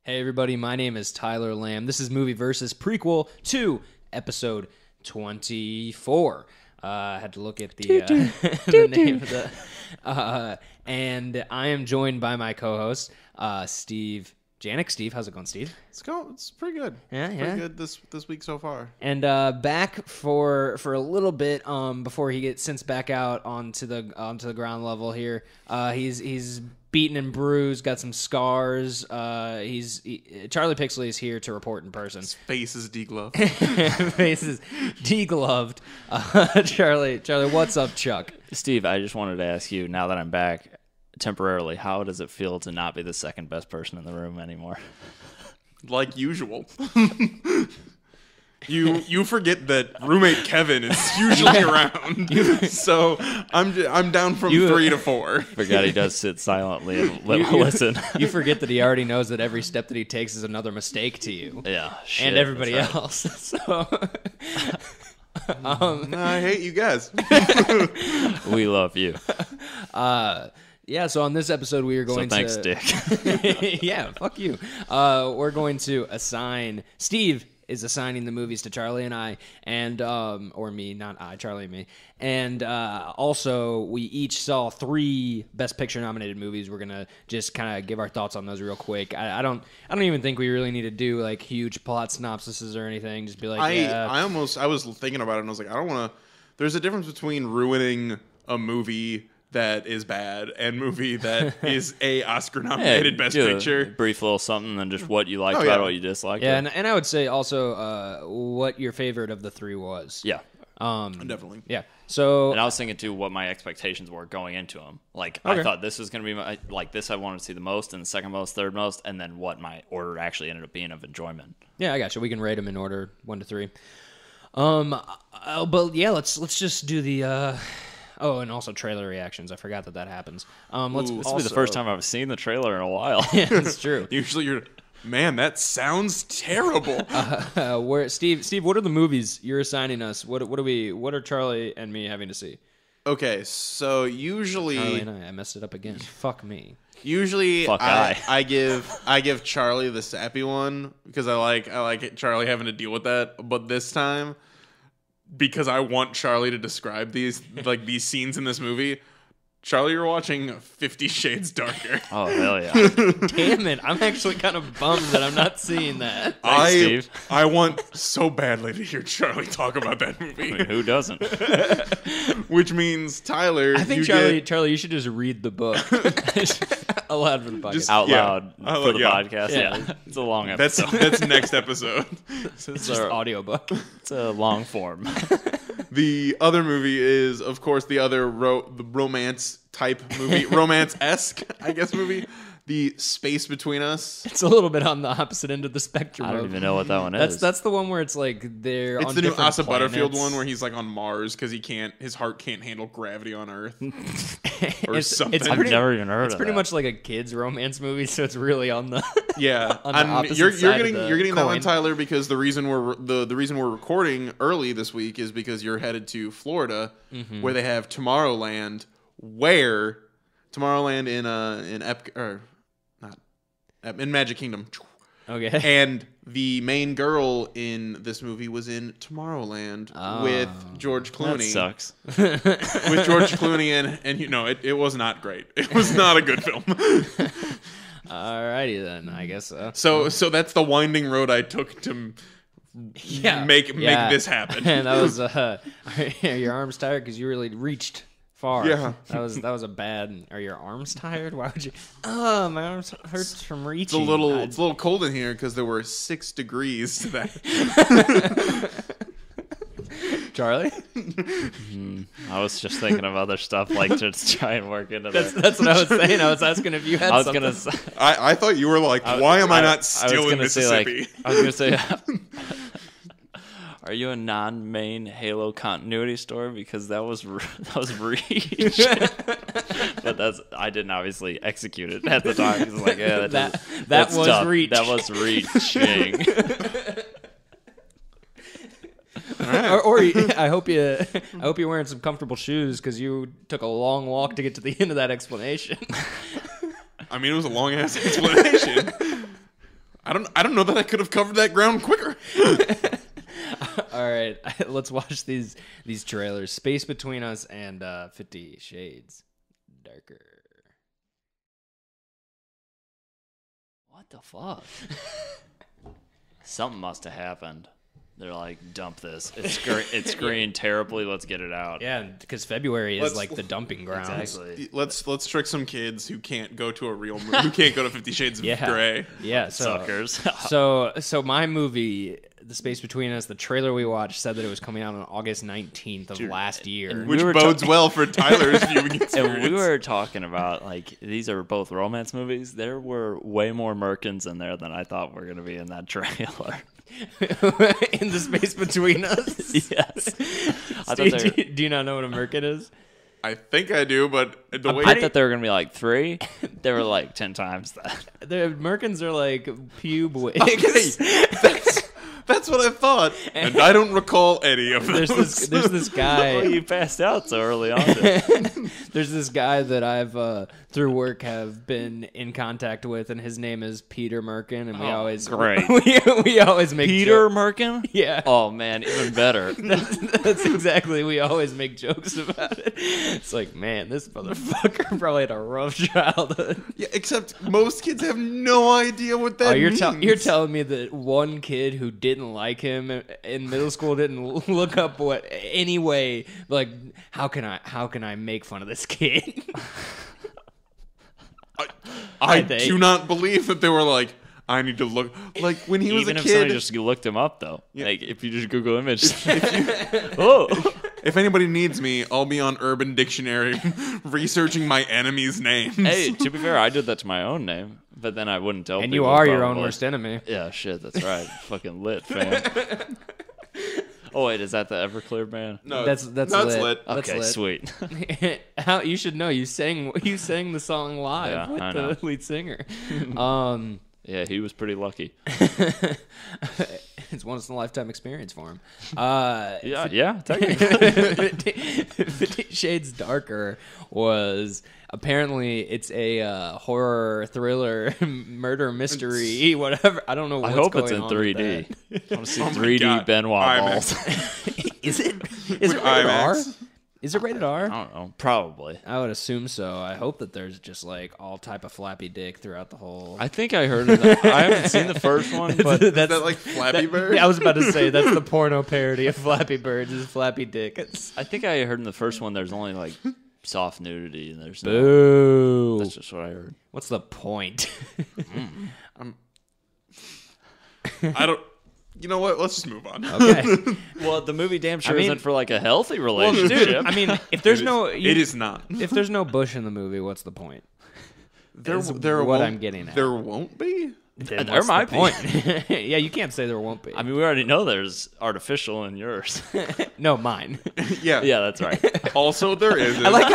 Hey everybody, my name is Tyler Lamb. This is Movie Versus Prequel to episode 24. I had to look at the, the name of the... and I am joined by my co-host, Steve Janik. Steve, how's it going, Steve? It's pretty good. Yeah, Pretty good this week so far. And back for a little bit before he gets sent back out onto the ground level here. He's beaten and bruised, got some scars. Charlie Pixley is here to report in person. His face is degloved. Face is degloved. Charlie, what's up, Chuck? Steve, I just wanted to ask you, now that I'm back temporarily, how does it feel to not be the second best person in the room anymore? Like usual. You forget that roommate Kevin is usually around. So I'm down from 3 to 4. Forgot he does sit silently and listen. You forget that he already knows that every step that he takes is another mistake to you. Yeah, shit, and everybody right. else. So I hate you guys. We love you. Yeah, so on this episode we are going thanks, to... Dick. Yeah, fuck you. We're going to assign... Steve is assigning the movies to Charlie and I, and or me, not I, Charlie and me. And also, we each saw 3 Best Picture nominated movies. We're gonna just kind of give our thoughts on those real quick. I don't even think we really need to do like huge plot synopsises or anything. Just be like, I was thinking about it and I was like, I don't want to. There's a difference between ruining a movie that is bad and movie that is a Oscar-nominated Best Picture. Brief little something and just what you liked about it, what you disliked. Yeah, and I would say also what your favorite of the 3 was. Yeah. Definitely. Yeah. So, and I was thinking too what my expectations were going into them. Like okay. I thought this was going to be this I wanted to see the most, and the second most, third most, and then what my order actually ended up being of enjoyment. Yeah, I got you. We can rate them in order 1 to 3. But yeah, let's just do the. Oh, and also trailer reactions. I forgot that happens. This will be the first time I've seen the trailer in a while. Yeah, it's true. Usually you're, man, that sounds terrible. Steve, what are the movies you're assigning us? What are Charlie and me having to see? Okay, so usually Charlie and I messed it up again. Fuck me. Usually, Fuck I give Charlie the sappy one because I like Charlie having to deal with that. But this time, because I want Charlie to describe these scenes in this movie, Charlie, you're watching 50 Shades Darker. Oh hell yeah! Damn it! I'm actually kind of bummed that I'm not seeing that. Thanks, Steve. I want so badly to hear Charlie talk about that movie. I mean, who doesn't? Which means Tyler. I think Charlie, you should just read the book aloud for the podcast. Just out loud for the yeah. podcast. Yeah. Yeah, it's a long episode. That's next episode. It's just audiobook. It's a long form. The other movie is, of course, the romance type movie, romance-esque, I guess, movie. The Space Between Us. It's a little bit on the opposite end of the spectrum. I don't even know what that one is. That's the one where it's like they're. It's on the new different Asa Butterfield planets. one where he's like on Mars because his heart can't handle gravity on Earth or something. I've never even heard of it. It's pretty much like a kid's romance movie, so it's really on the on the opposite you're side getting of the you're getting that one, coin. Tyler, because the reason we're recording early this week is because you're headed to Florida, where they have Tomorrowland, in Magic Kingdom. Okay. And the main girl in this movie was in Tomorrowland with George Clooney. That sucks. With George Clooney, and it was not great. It was not a good film. Alrighty then, I guess so. So that's the winding road I took to make this happen. And that was are your arms tired because you really reached far? Yeah. That was a bad. Are your arms tired? Why would you? Oh, my arms hurts from reaching. It's a little cold in here because there were 6 degrees to that. Charlie? I was just thinking of other stuff, like just try and work into that. That's what I was saying. I was asking if you had something. Gonna say, I thought you were like, why am I not still in Mississippi? I was going to say, are you a non-main Halo continuity store? Because that was Reach. But I didn't obviously execute it at the time. It was like, yeah, that's was tough. Reach. That was reaching. Right. Or I hope you're wearing some comfortable shoes because you took a long walk to get to the end of that explanation. I mean, it was a long ass explanation. I don't know that I could have covered that ground quicker. All right, let's watch these trailers. Space Between Us and 50 Shades Darker. What the fuck? Something must have happened. They're like, dump this. It's green terribly. Let's get it out. Yeah, because February is like the dumping ground. Exactly. Let's trick some kids who can't go to a real movie, who can't go to 50 Shades of Grey. Yeah, so, Suckers. so my movie, The Space Between Us, the trailer we watched said that it was coming out on August 19th of last year. Which bodes well for Tyler's viewing experience. And we were talking about, like, these are both romance movies. There were way more Merkins in there than I thought were going to be in that trailer. In the Space Between Us? Yes. Steve, do you not know what a Merkin is? I think I do, but the way I thought there were going to be like 3. They were like 10 times that. The Merkins are like pube wigs. Okay, that's what I thought, and I don't recall any of those. There's this guy. Oh, you passed out so early on. There's this guy that I've through work have been in contact with, and his name is Peter Merkin, and we always great. we always make Peter Merkin? Yeah. Oh man, even better. That's exactly. We always make jokes about it. It's like, man, this motherfucker probably had a rough childhood. Yeah, except most kids have no idea what that means. You're telling me that one kid who didn't like him in middle school didn't look up what any way, like, how can I make fun of this kid? I do not believe that they were like, I need to look, like when he was Even a if kid. somebody just looked him up though, like if you just Google image, If anybody needs me, I'll be on Urban Dictionary researching my enemies' names. Hey, to be fair, I did that to my own name, but then I wouldn't tell. And people you are your own probably. worst enemy. Yeah, shit, that's right. Fucking lit, fam. Oh wait, is that the Everclear band? No, That's that's lit. lit. That's Okay, lit. sweet. How you should know, you sang the song live Yeah, with I the know. lead singer. Yeah, he was pretty lucky. It's once in a lifetime experience for him. Yeah, technically. 50 Shades Darker was apparently it's a horror thriller murder mystery whatever. I don't know. What's I hope going it's in on with 3D. I want to see Oh my 3D God. Benoit IMAX. balls. Is it rated R? IMAX. Is it rated R? I don't know. Probably. I would assume so. I hope that there's just like all type of flappy dick throughout the whole. I think I heard of that. I haven't seen the first one, but Is that like Flappy Bird? I was about to say that's the porno parody of Flappy Birds is Flappy Dick. I think I heard in the first one there's only like soft nudity and there's no. Boo. That's just what I heard. What's the point? I don't. You know what? Let's just move on. Okay. Well, the movie damn sure I mean- isn't for like a healthy Well, relationship. dude, I mean, if there's no, It is not. if there's no bush in the movie, what's the point? Is what won't- I'm getting at. There won't be. Then there what's the might be. point? Yeah, you can't say there won't be. I mean, we already know there's artificial in yours. No, mine. Yeah. Yeah, that's right. Also, there is. I like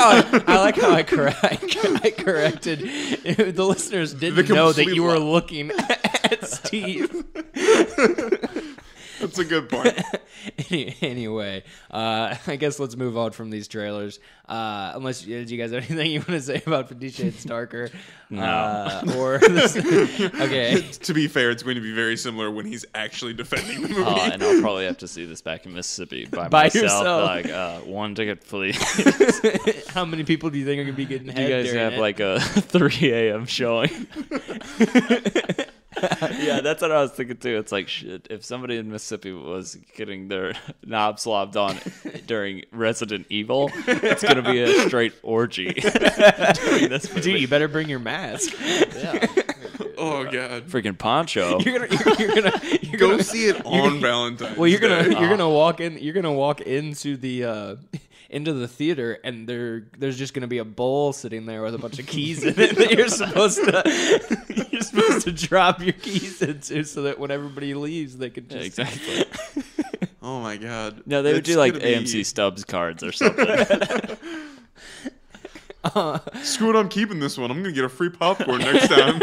how I corrected. The listeners didn't know that complete you were lie. looking at Steve. That's a good point. Anyway, I guess let's move on from these trailers. Unless do you guys have anything you want to say about 50 Shades Darker? No. Or this, okay. To be fair, it's going to be very similar when he's actually defending the movie. And I'll probably have to see this back in Mississippi by By myself. yourself. Like, one ticket, please. How many people do you think are going to be getting Do head you guys during have it? like a 3 a.m. showing? Yeah, that's what I was thinking too. It's like, shit, if somebody in Mississippi was getting their knob slobbed on during Resident Evil, it's going to be a straight orgy during this movie. Dude, you better bring your mask. Yeah. Oh god. Freaking poncho. You're Go gonna see it on Valentine's. well, you're Day. gonna walk in. You're gonna walk into the theater, and there's just gonna be a bowl sitting there with a bunch of keys in it that you're supposed to drop your keys into, so that when everybody leaves, they can just Exactly. Oh my god. No, they would It's do like gonna be- AMC Stubbs cards or something. Screw it, I'm keeping this one. I'm gonna get a free popcorn next time.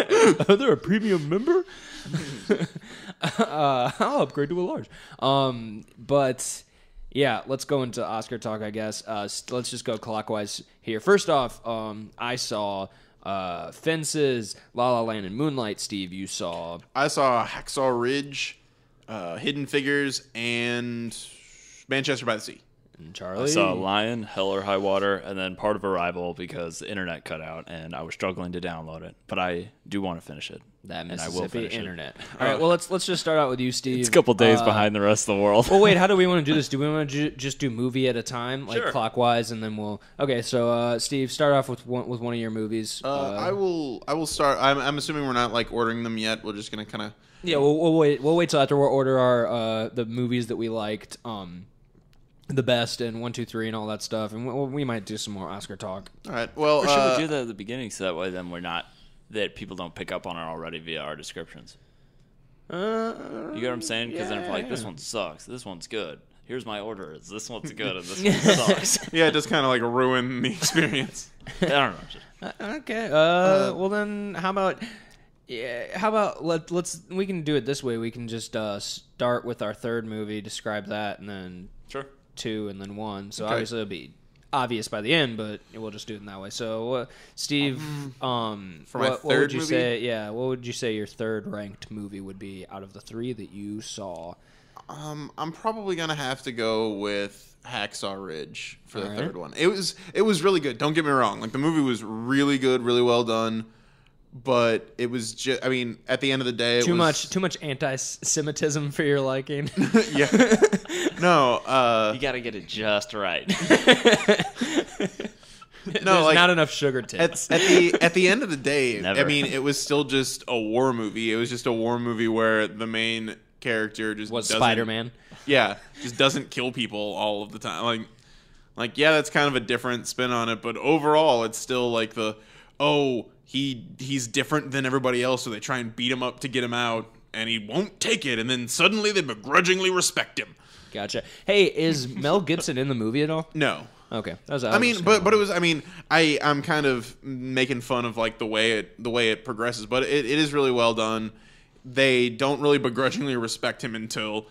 Oh, they're a premium member. I'll upgrade to a large. But yeah, let's go into Oscar talk, I guess. Let's just go clockwise here. First off, I saw Fences, La La Land, and Moonlight. Steve, you saw. I saw Hacksaw Ridge, Hidden Figures, and Manchester by the Sea. And Charlie. I saw Lion, Hell or High Water, and then part of Arrival because the internet cut out and I was struggling to download it. But I do want to finish it. That and I will Mississippi finish internet. All right, well, let's just start out with you, Steve. It's a couple days behind the rest of the world. Well, wait, how do we want to do this? Do we want to just do movie at a time, like Sure. clockwise, and then we'll... Okay, so, Steve, start off with one of your movies. I will start. I'm assuming we're not like ordering them yet. We're just gonna kind of. Yeah, we'll wait till after we order our the movies that we liked, the best, and 1, 2, 3, and all that stuff, and we might do some more Oscar talk. All right. Well, Or should we do that at the beginning so that way then we're not that people don't pick up on it already via our descriptions? You get what I'm saying? Because then if like this one sucks, this one's good. Here's my order: is this one's good and this one sucks. Yeah, it does kind of like ruin the experience. I don't know. Okay. Well then, how about? Yeah. How about let's we can do it this way. We can just start with our third movie, describe that, and then Sure. 2, and then 1. So Okay. obviously it'll be obvious by the end, but we'll just do it in that way. So, Steve, for my what third would you movie? say? Yeah, what would you say your third ranked movie would be out of the 3 that you saw? I'm probably gonna have to go with Hacksaw Ridge for the All right. third one. It was really good. Don't get me wrong. Like the movie was really good, really well done. But it was just. I mean, at the end of the day, it Too was, much anti-Semitism for your liking. Yeah. No. You got to get it just right. There's like, not enough sugar tips. At the end of the day, Never. I mean, it was still just a war movie. It was just a war movie where the main character just Was doesn't- Spider-Man? Yeah, just doesn't kill people all of the time. Like yeah, that's kind of a different spin on it, but overall, it's still like he's different than everybody else, so they try and beat him up to get him out, and he won't take it, and then suddenly they begrudgingly respect him. Gotcha. Hey, is Mel Gibson in the movie at all? No. Okay. I mean, but it was. I mean, I'm kind of making fun of like the way it progresses, but it is really well done. They don't really begrudgingly respect him until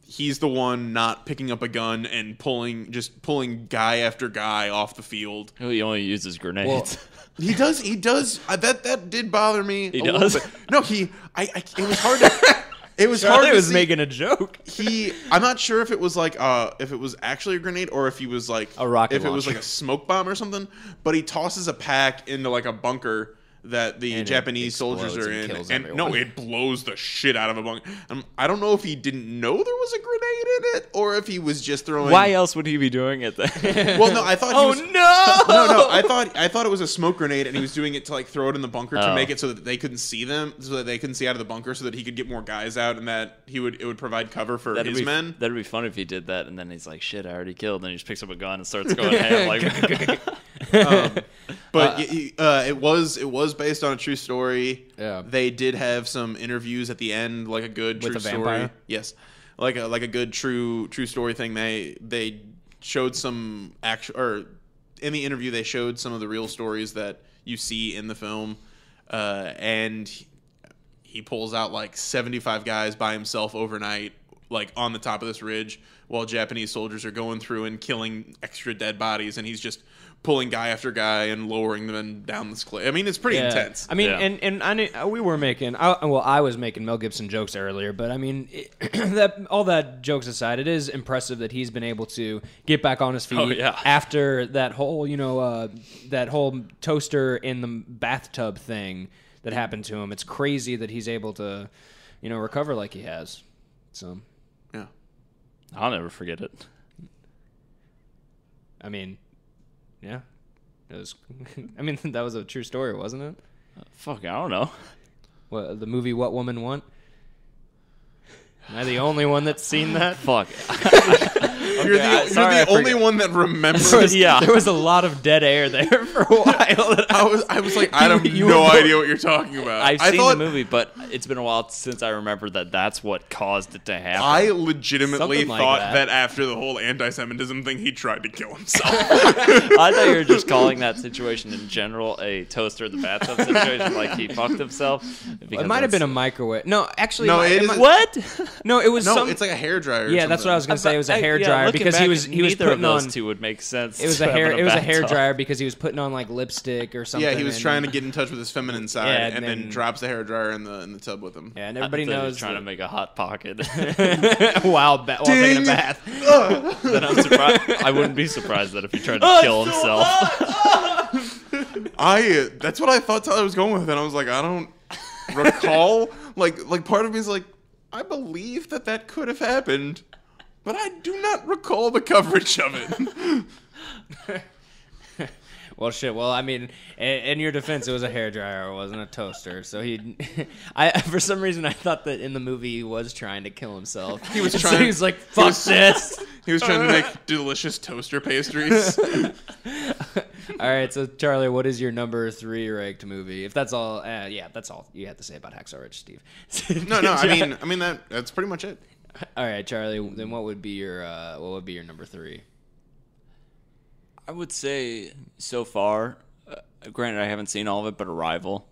he's the one not picking up a gun and pulling guy after guy off the field. He only uses grenades. He does. That did bother me. He a does? little bit. No, it was hard to. It was hard Charlie to was see. making a joke. I'm not sure if it was like if it was actually a grenade or if he was like A rocket if it was launcher. like a smoke bomb or something. But he tosses a pack into like a bunker that the And it Japanese soldiers explodes are and in, kills and everyone. no, it blows the shit out of a bunker. I don't know if he didn't know there was a grenade in it or if he was just throwing. Why else would he be doing it then? Well, no, I thought. Oh he was, no! no, I thought it was a smoke grenade, and he was doing it to like throw it in the bunker to Oh. make it so that they couldn't see them, so that they couldn't see out of the bunker, so that he could get more guys out, and that it would provide cover for That'd his be, men. That'd be fun if he did that, and then he's like, "Shit, I already killed." Then he just picks up a gun and starts going ham. Like, But it was based on a true story. Yeah. They did have some interviews at the end, like a good With true a story. vampire? Yes, like a good true story thing. They showed some or in the interview they showed some of the real stories that you see in the film, and he pulls out like 75 guys by himself overnight, like on the top of this ridge, while Japanese soldiers are going through and killing extra dead bodies, and he's just pulling guy after guy and lowering them down this cliff. I mean, it's pretty intense. I mean, Yeah. and I knew, we were making. I was making Mel Gibson jokes earlier, but I mean, all that jokes aside, it is impressive that he's been able to get back on his feet Oh, yeah. after that whole, that whole toaster in the bathtub thing that happened to him. It's crazy that he's able to, recover like he has. So, Yeah. I'll never forget it. I mean, yeah, it was. I mean, that was a true story, wasn't it? Fuck, I don't know. What the movie What Woman Want? Am I the only one that's seen that? Fuck. You're the only one that remembers. Yeah. There was a lot of dead air there for a while. I was like, I have You no were- idea what you're talking about. I've I seen thought, the movie, but it's been a while since I remember that that's what caused it to happen. I legitimately Something like thought that. that after the whole anti-Semitism thing, he tried to kill himself. I thought you were just calling that situation in general a toaster in the bathtub situation, like he fucked himself. It might have been a microwave. No, actually, No, it it might- is- What? No, it was no, some. it's like a hairdryer. Yeah, that's what I was gonna say. It was a hair dryer dryer Looking because back, he was neither putting of those on. two would make sense. It was to a have in hair. It was a hair bathtub. dryer because he was putting on like lipstick or something. Yeah, he was and- trying to get in touch with his feminine side, Yeah, and then then- drops the hair dryer in the tub with him. Yeah, and I everybody thought he was knows trying to make a hot pocket. while taking a Ding. bath. Then I'm surprised. I wouldn't be surprised that if he tried to kill himself. That's what I thought Tyler was going with, and I was like, I don't recall. like part of me is like, I believe that could have happened, but I do not recall the coverage of it. Well, shit. Well, I mean, in your defense, it was a hairdryer. It wasn't a toaster. So for some reason, I thought that in the movie he was trying to kill himself. He was So trying. he was like, "Fuck this." He was trying to make delicious toaster pastries. All right, so Charlie, what is your number 3 ranked movie? If that's all, yeah, that's all you have to say about Hacksaw Ridge, Steve. No, I mean that's pretty much it. All right, Charlie. Then what would be your number 3? I would say so far, granted I haven't seen all of it, but Arrival.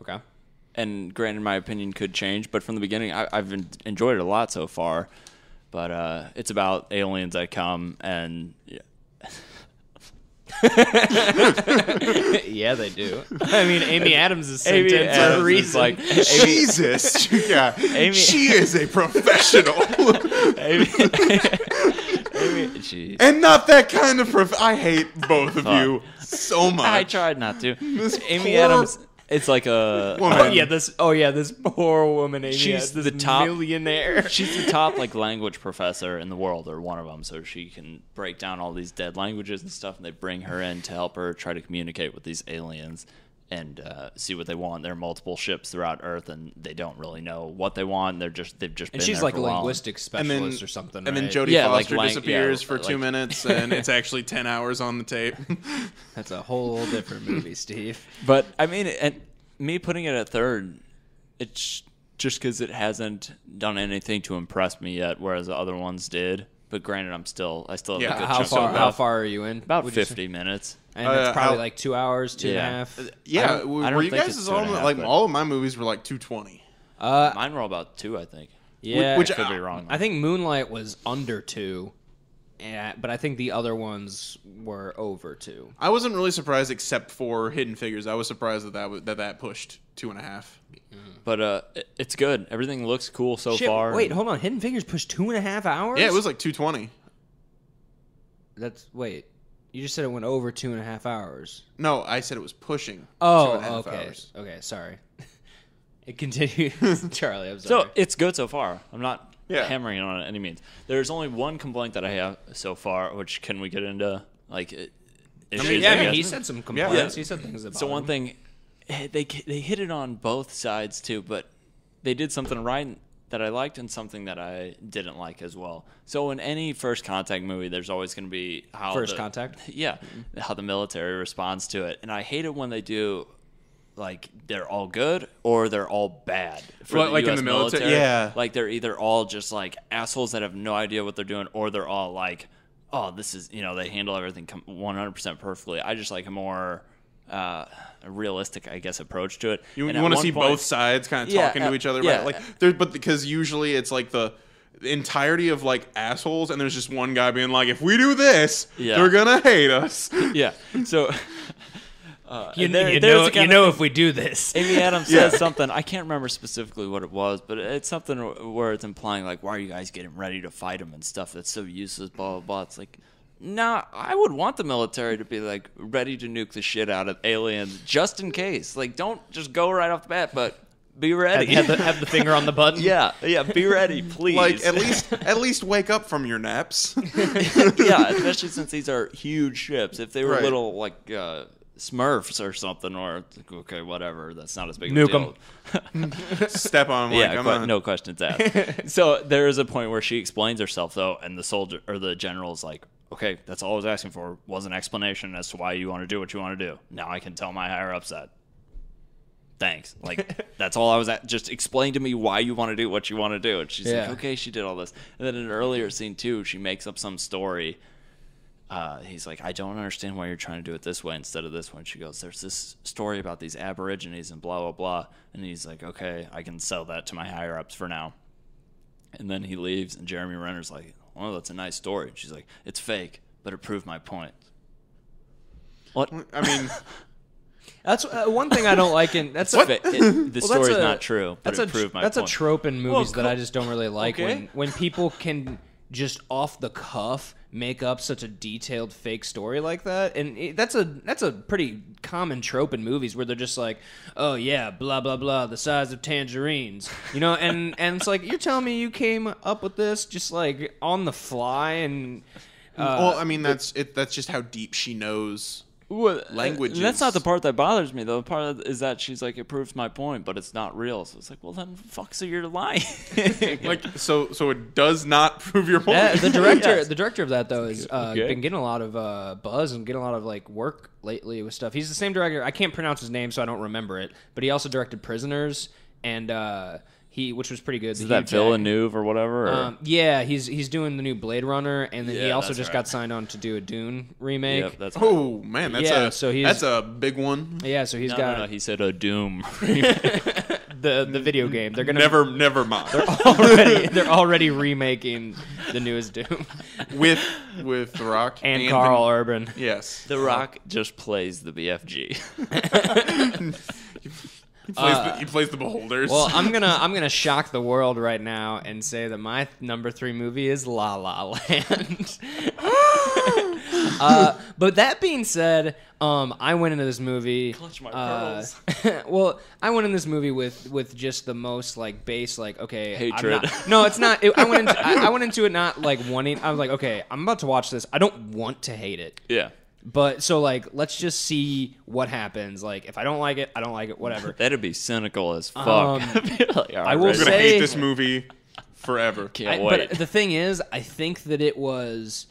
Okay. And granted, my opinion could change, but from the beginning, I've enjoyed it a lot so far. But it's about aliens that come and... Yeah. Yeah, they do. I mean, Amy Adams is Amy sentenced for a Adams is reason. like Jesus, yeah, she is a professional, Amy, jeez. and not that kind of I hate both of you so much. I tried not to. This Amy poor Adams. It's like a woman. this poor woman. Amy She's Adams, the this top millionaire. She's the top like language professor in the world, or one of them. So she can break down all these dead languages and stuff, and they bring her in to help her try to communicate with these aliens and see what they want. There are multiple ships throughout Earth, and they don't really know what they want. They've just And been she's there like for a long. linguistic And then- specialist or something. And then right? Jodie Yeah, like Foster disappears for 2 like- minutes, and it's actually 10 hours on the tape. That's a whole different movie, Steve. But I mean, and me putting it at third, it's just because it hasn't done anything to impress me yet, whereas the other ones did. But granted, I still have Yeah, a good How chunk far? of How far are you in? About would you say? 50 minutes. And it's probably how- like 2 hours, two and a Yeah. half. Yeah, I don't were you think guys it's all 2.5, like but- all of my movies were like 220? Mine were all about 2, I think. Yeah, Which- Could be wrong. I think Moonlight was under 2, but I think the other ones were over 2. I wasn't really surprised, except for Hidden Figures. I was surprised that pushed 2.5. But it's good. Everything looks cool so Shit, far. wait, hold on. Hidden Figures pushed 2.5 hours. Yeah, it was like 220. Wait. You just said it went over 2.5 hours. No, I said it was pushing. Oh, 2.5 okay. hours. Okay, sorry. It continues. Charlie, I'm sorry. So it's good so far. I'm not Yeah. hammering it on it any means. There's only one complaint that I have so far, which can we get into like issues? yeah, I I mean, guess? he said some complaints. Yeah. He said things about So one him. thing, they hit it on both sides too, but they did something right that I liked and something that I didn't like as well. So in any First Contact movie, there's always going to be how First Contact? yeah, how the military responds to it, and I hate it when they do. Like they're all good or they're all bad for What, the like in US the military? military. Yeah. Like they're either all just like assholes that have no idea what they're doing, or they're all like, oh, this is they handle everything 100% perfectly. I just like a more a realistic, I guess, approach to it. You And at want to one see point- both sides kind of Yeah, talking to each other, yeah. right? Like, but because usually it's like the entirety of like assholes, and there's just one guy being like, if we do this, Yeah. they're gonna hate us. Yeah. So You and there- know, there's the kind of if we do this. Amy Adams Yeah. says something. I can't remember specifically what it was, but it's something where it's implying like, "Why are you guys getting ready to fight him and stuff? That's so useless." Blah blah blah. It's like, nah, I would want the military to be like ready to nuke the shit out of aliens just in case. Like, don't just go right off the bat, but be ready. have the finger on the button. yeah, be ready, please. Like at least wake up from your naps. yeah, especially since these are huge ships. If they were Right. little like Smurfs or something, or okay, whatever, that's not as big of Nuke a 'em. deal. Step on. Like, Yeah, I'm on. no questions asked. So there is a point where she explains herself though, and the soldier or the general's like, "Okay, that's all I was asking for was an explanation as to why you want to do what you want to do. Now I can tell my higher ups that. Thanks. Like that's all I was at. Just explain to me why you want to do what you want to do." And she's Yeah. like, "Okay, she did all this." And then in an earlier scene too, she makes up some story. He's like, "I don't understand why you're trying to do it this way instead of this one." She goes, "There's this story about these Aborigines and blah, blah, blah." And he's like, "Okay, I can sell that to my higher-ups for now." And then he leaves, and Jeremy Renner's like, "Oh, that's a nice story." She's like, "It's fake, but it proved my point." What? I mean, That's one thing I don't like in that's The story's that's a- not true, but it proved my point. That's a trope in movies Well, that I just don't really like okay. when people can just off the cuff make up such a detailed fake story like that. And that's a pretty common trope in movies where they're just like, "Oh yeah, blah blah blah, the size of tangerines." You know, and it's like, "You're telling me you came up with this just like on the fly?" And well, I mean, that's just how deep she knows. Well, Languages. That's not the part that bothers me, though. The part is that she's like, it proves my point, but it's not real. So it's like, well, then fuck, so you're lying. Like, so it does not prove your point. the director, Yes. the director of that though has Okay. been getting a lot of buzz and getting a lot of like work lately with stuff. He's the same director. I can't pronounce his name, so I don't remember it. But he also directed Prisoners, and which was pretty good. Is that Villeneuve or whatever? Or? Yeah, he's doing the new Blade Runner, and then he Yeah, also that's just right. got signed on to do a Dune remake. Yep, that's Oh man, that's Yeah, a big one. Yeah, so he's got no, he said a Doom. the video game. They're gonna Never mind. they're already remaking the newest Doom with The Rock and Carl Urban. Yes, The Rock just plays the BFG. he plays the Beholders. Well, I'm gonna shock the world right now and say that my number 3 movie is La La Land. But that being said, I went into this movie. Clutch my pearls. Well, I went in this movie with just the most like base, like, okay, Hatred. No, it's not. I went into it not like wanting. I was like, okay, I'm about to watch this. I don't want to hate it. Yeah. But so like, let's just see what happens. Like, if I don't like it, I don't like it. Whatever. That'd be cynical as fuck. Like, I will I'm gonna say- hate this movie forever. Can't wait. But the thing is, I think that it was,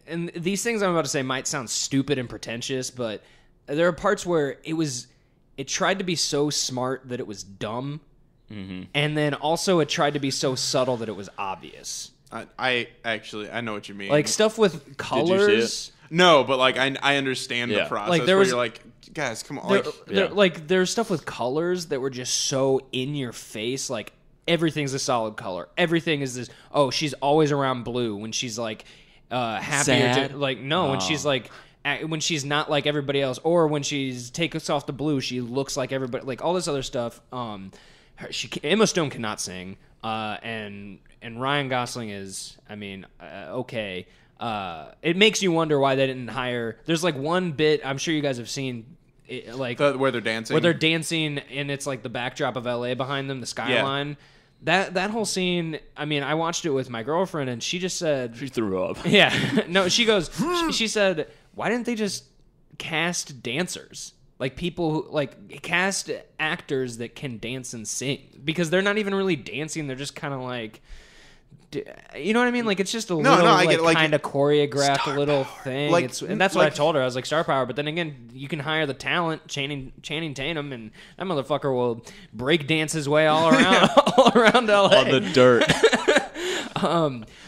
and these things I'm about to say might sound stupid and pretentious, but there are parts where it tried to be so smart that it was dumb, and then also it tried to be so subtle that it was obvious. I actually know what you mean. Like stuff with colors. No, but like I understand the Yeah. process. Like, there where was- you're like, guys, come on. There's stuff with colors that were just so in your face. Like everything's a solid color. Everything is this. Oh, she's always around blue when she's like happy. Sad? Like no, when she's like when she's not like everybody else, or when she's takes off the blue, she looks like everybody. Like all this other stuff. Emma Stone cannot sing. And Ryan Gosling is, I mean, okay. It makes you wonder why they didn't hire. There's like one bit I'm sure you guys have seen, like where they're dancing. where they're dancing and it's like the backdrop of LA behind them, the skyline. That whole scene. I mean, I watched it with my girlfriend and she just said, She threw up. yeah, no, she goes, she said, why didn't they just cast dancers? Like people who like cast actors that can dance and sing, because they're not even really dancing. They're just kind of like, you know what I mean? Like it's just a little I get it, like, kind of choreographed star little power. thing. Like- And that's what I like- told her. I was like, star power. But then again, you can hire the talent, Channing Tatum, and that motherfucker will break dance his way all around all around LA. On the dirt.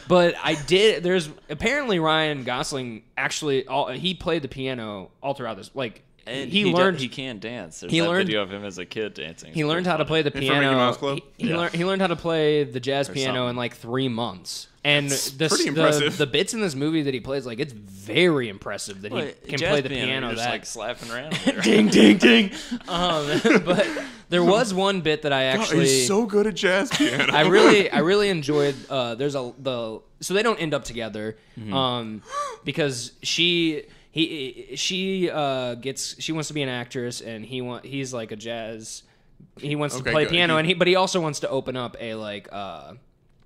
But I did. There's apparently Ryan Gosling actually. He played the piano all throughout this. Like And he learned. He can dance. There's he that learned- video of him as a kid dancing. He learned how to play the From Mickey piano. Mouse Club? He learned how to play the jazz piano something. in like 3 months. And pretty impressive. the bits in this movie that he plays, like it's very impressive that he can play the piano. You're just That like slapping around. There. ding ding ding. But there was one bit that I actually he's so good at jazz piano. I really enjoyed. So they don't end up together, because she wants to be an actress and he's like a jazz. He wants to Okay, play good. piano but he also wants to open up a like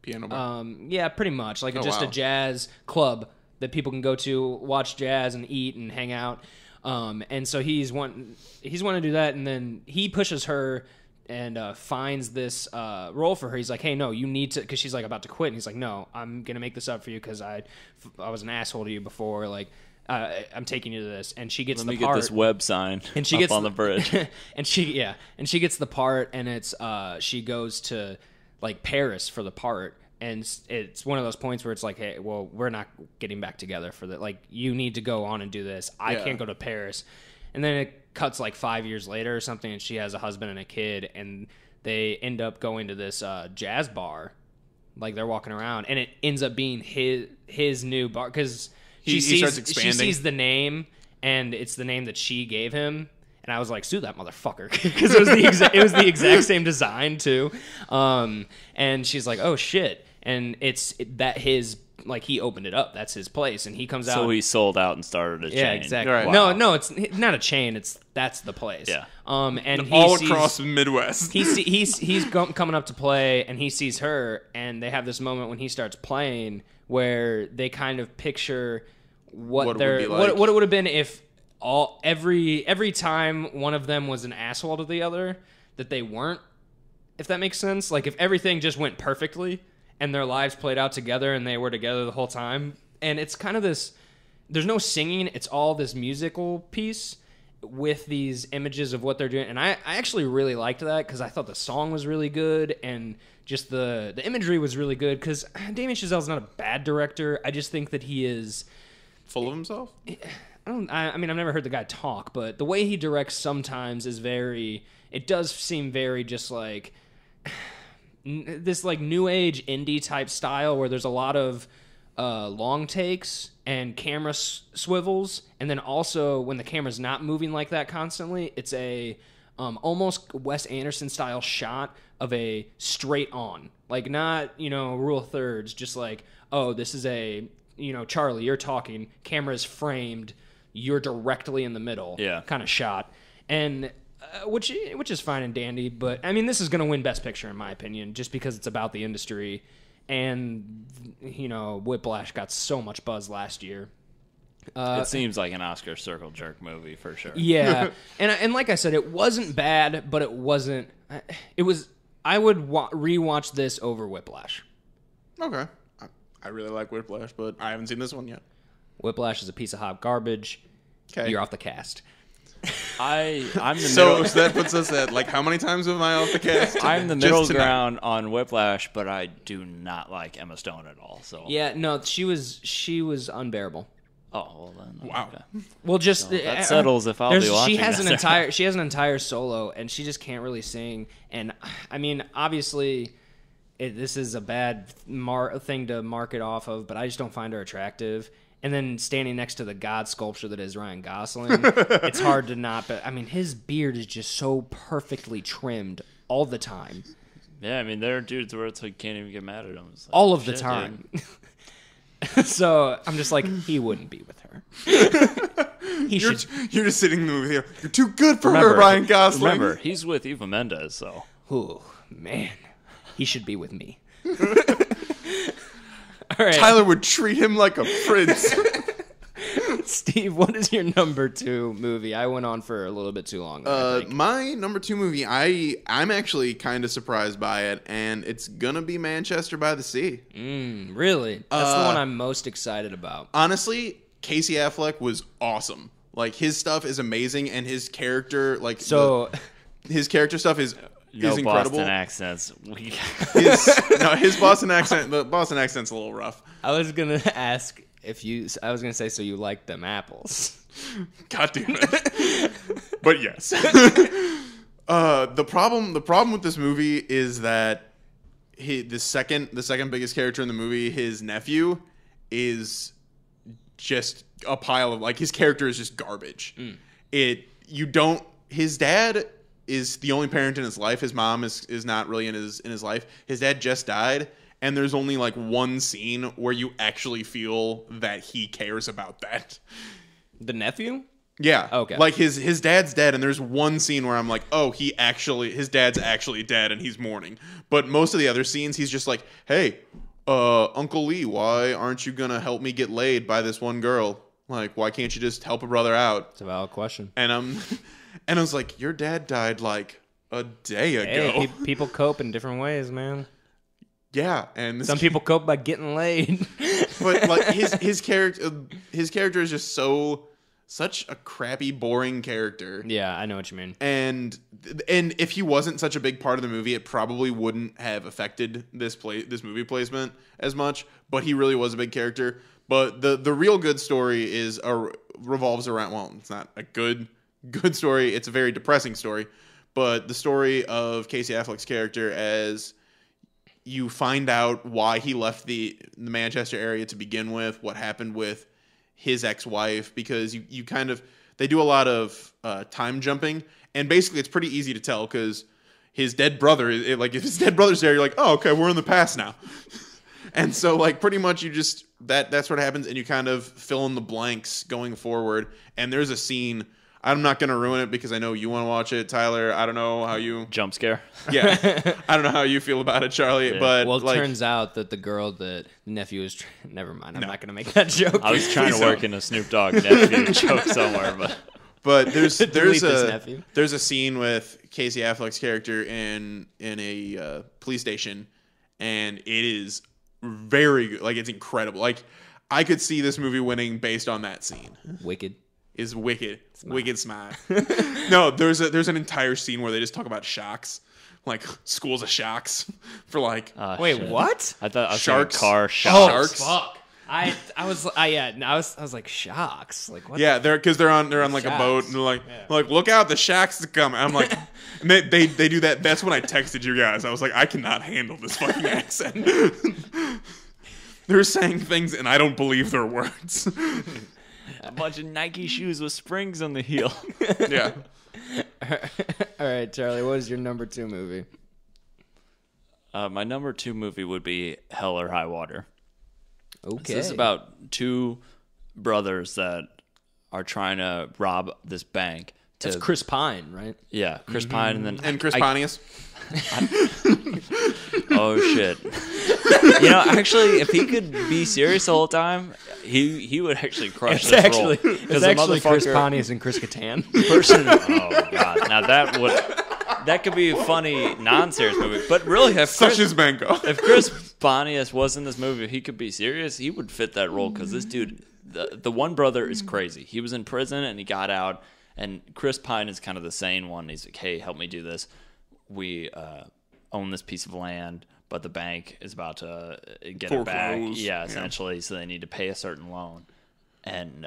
piano bar. yeah, pretty much like Oh, just wow. a jazz club that people can go to, watch jazz and eat and hang out. And so he's wanting to do that, and then he pushes her and finds this role for her. He's like, hey, no, you need to, because she's like about to quit, and he's like, no, I'm gonna make this up for you because I was an asshole to you before. Like, I'm taking you to this, and she gets Let the me part. get this web sign And she up gets on the bridge. and she gets the part, and it's she goes to like Paris for the part, and it's one of those points where it's like, hey, well, we're not getting back together for that. Like, you need to go on and do this. I Yeah. can't go to Paris. And then it cuts like 5 years later or something, and she has a husband and a kid, and they end up going to this jazz bar Like they're walking around, and it ends up being his new bar because He starts expanding. She sees the name, and it's the name that she gave him. And I was like, sue that motherfucker, because it was the exact same design too. And she's like, oh shit, and he opened it up. That's his place, and he comes out. So he sold out and started a chain. Yeah, exactly. Right. Wow. No, it's not a chain. That's the place. Yeah. And all across the Midwest. he's coming up to play, and he sees her, and they have this moment when he starts playing where they kind of picture what it would be like. what it would have been if every time one of them was an asshole to the other, that they weren't. If that makes sense, like if everything just went perfectly and their lives played out together and they were together the whole time, and it's kind of this. There's no singing; it's all this musical piece with these images of what they're doing, and I actually really liked that because I thought the song was really good and just the imagery was really good. Because Damien Chazelle's not a bad director. I just think that he is Full of himself? I mean, I've never heard the guy talk, but the way he directs sometimes is it does seem very just like this like new age indie type style where there's a lot of long takes and camera swivels, and then also when the camera's not moving like that constantly, it's a almost Wes Anderson style shot of a straight on, like not rule of thirds, just like, oh, this is a Charlie, you're talking, camera's framed, you're directly in the middle, kind of shot, and which is fine and dandy. But I mean, this is going to win Best Picture in my opinion, just because it's about the industry, and Whiplash got so much buzz last year. It seems like an Oscar circle jerk movie for sure. Yeah, and like I said, it wasn't bad, but it wasn't. It was. I would rewatch this over Whiplash. Okay. I really like Whiplash, but I haven't seen this one yet. Whiplash is a piece of hot garbage. Okay. You're off the cast. I'm the So middle. that puts us at, like, how many times am I off the cast? I'm the Just middle tonight. ground on Whiplash, but I do not like Emma Stone at all. So Yeah, no, she was unbearable. Oh well then. Wow. Okay. Well, just That settles if I'll be watching. She has this. an entire solo, and she just can't really sing. And I mean, obviously, this is a bad thing to mark it off of, but I just don't find her attractive. And then standing next to the God sculpture that is Ryan Gosling, it's hard to not. But I mean, his beard is just so perfectly trimmed all the time. Yeah, I mean, there are dudes where it's like can't even get mad at him. It's like, All of the shit, time. So I'm just like, he wouldn't be with her. You're just sitting in the movie here. You're too good for her, Ryan Gosling. Remember, he's with Eva Mendes, so. Oh man, he should be with me. All right, Tyler would treat him like a prince. Steve, what is your number 2 movie? I went on for a little bit too long. I think. My number 2 movie, I'm actually kind of surprised by it, and it's gonna be Manchester by the Sea. Really? That's the one I'm most excited about. Honestly, Casey Affleck was awesome. Like, his stuff is amazing, and his character, like, So, his character stuff is No incredible. Boston accents. His Boston accent, the Boston accent's a little rough. I was gonna ask I was gonna say, so you like them apples? God damn it. But yes. The problem with this movie is that the second biggest character in the movie, his nephew, is just a pile of, like, his character is just garbage. His dad is the only parent in his life. His mom is not really in his life. His dad just died, and there's only like one scene where you actually feel that he cares about that. The nephew? Yeah. Okay. Like his dad's dead, and there's one scene where I'm like, oh, his dad's actually dead, and he's mourning. But most of the other scenes, he's just like, hey, Uncle Lee, why aren't you gonna help me get laid by this one girl? Like, why can't you just help a brother out? It's a valid question. And I was like, your dad died like a day ago. Hey, people cope in different ways, man. Yeah, and Some people cope by getting laid. but like his character is just such a crappy, boring character. Yeah, I know what you mean. And if he wasn't such a big part of the movie, it probably wouldn't have affected this movie placement as much. But he really was a big character. But the real good story revolves around, well, it's not a good story. It's a very depressing story. But the story of Casey Affleck's character as you find out why he left the Manchester area to begin with, what happened with his ex-wife, because you kind of, they do a lot of time jumping, and basically it's pretty easy to tell because his dead brother, like if his dead brother's there, you're like, oh, okay, we're in the past now. And so like pretty much you just, that's what happens, and you kind of fill in the blanks going forward. And there's a scene, I'm not going to ruin it because I know you want to watch it, Tyler. I don't know how you... Jump scare? Yeah. I don't know how you feel about it, Charlie. Yeah. But Well, it like, turns out that the girl that the nephew was... Never mind. I'm not going to make that joke. I was trying to Please work in a Snoop Dogg nephew joke somewhere, but... But there's Delete this nephew. there's a scene with Casey Affleck's character in a police station, and it is very good. Like, it's incredible. Like, I could see this movie winning based on that scene. Wicked. Is wicked, wicked smart. No, there's an entire scene where they just talk about sharks, like schools of sharks, for like Wait, shit. what? I thought I was Sharks? saying car Oh, sharks. fuck. I was like, sharks. Like, what? yeah, they're on like a boat, Sharks. and they're like look out, the sharks are coming. I'm like, and they do that. That's when I texted you guys. I was like, I cannot handle this fucking accent. They're saying things and I don't believe their words. A bunch of Nike shoes with springs on the heel. Yeah. All right, Charlie, what is your number 2 movie? My number 2 movie would be Hell or High Water. Okay. This is about 2 brothers that are trying to rob this bank. That's Chris Pine, right? Yeah, Chris Pine, and then And Chris Pontius. Oh shit! Actually, if he could be serious the whole time, he would actually crush It's this actually, role. it's actually Chris motherfucker- Pontius and Chris Kattan. person. Oh god! Now that could be a funny non-serious movie, but really, Such as Mango. if Chris Pontius was in this movie, he could be serious. He would fit that role because this dude, the one brother, is crazy. He was in prison and he got out, and Chris Pine is kind of the sane one. He's like, "Hey, help me do this. We own this piece of land, but the bank is about to get it back. Foreclose. Yeah, essentially. So they need to pay a certain loan, and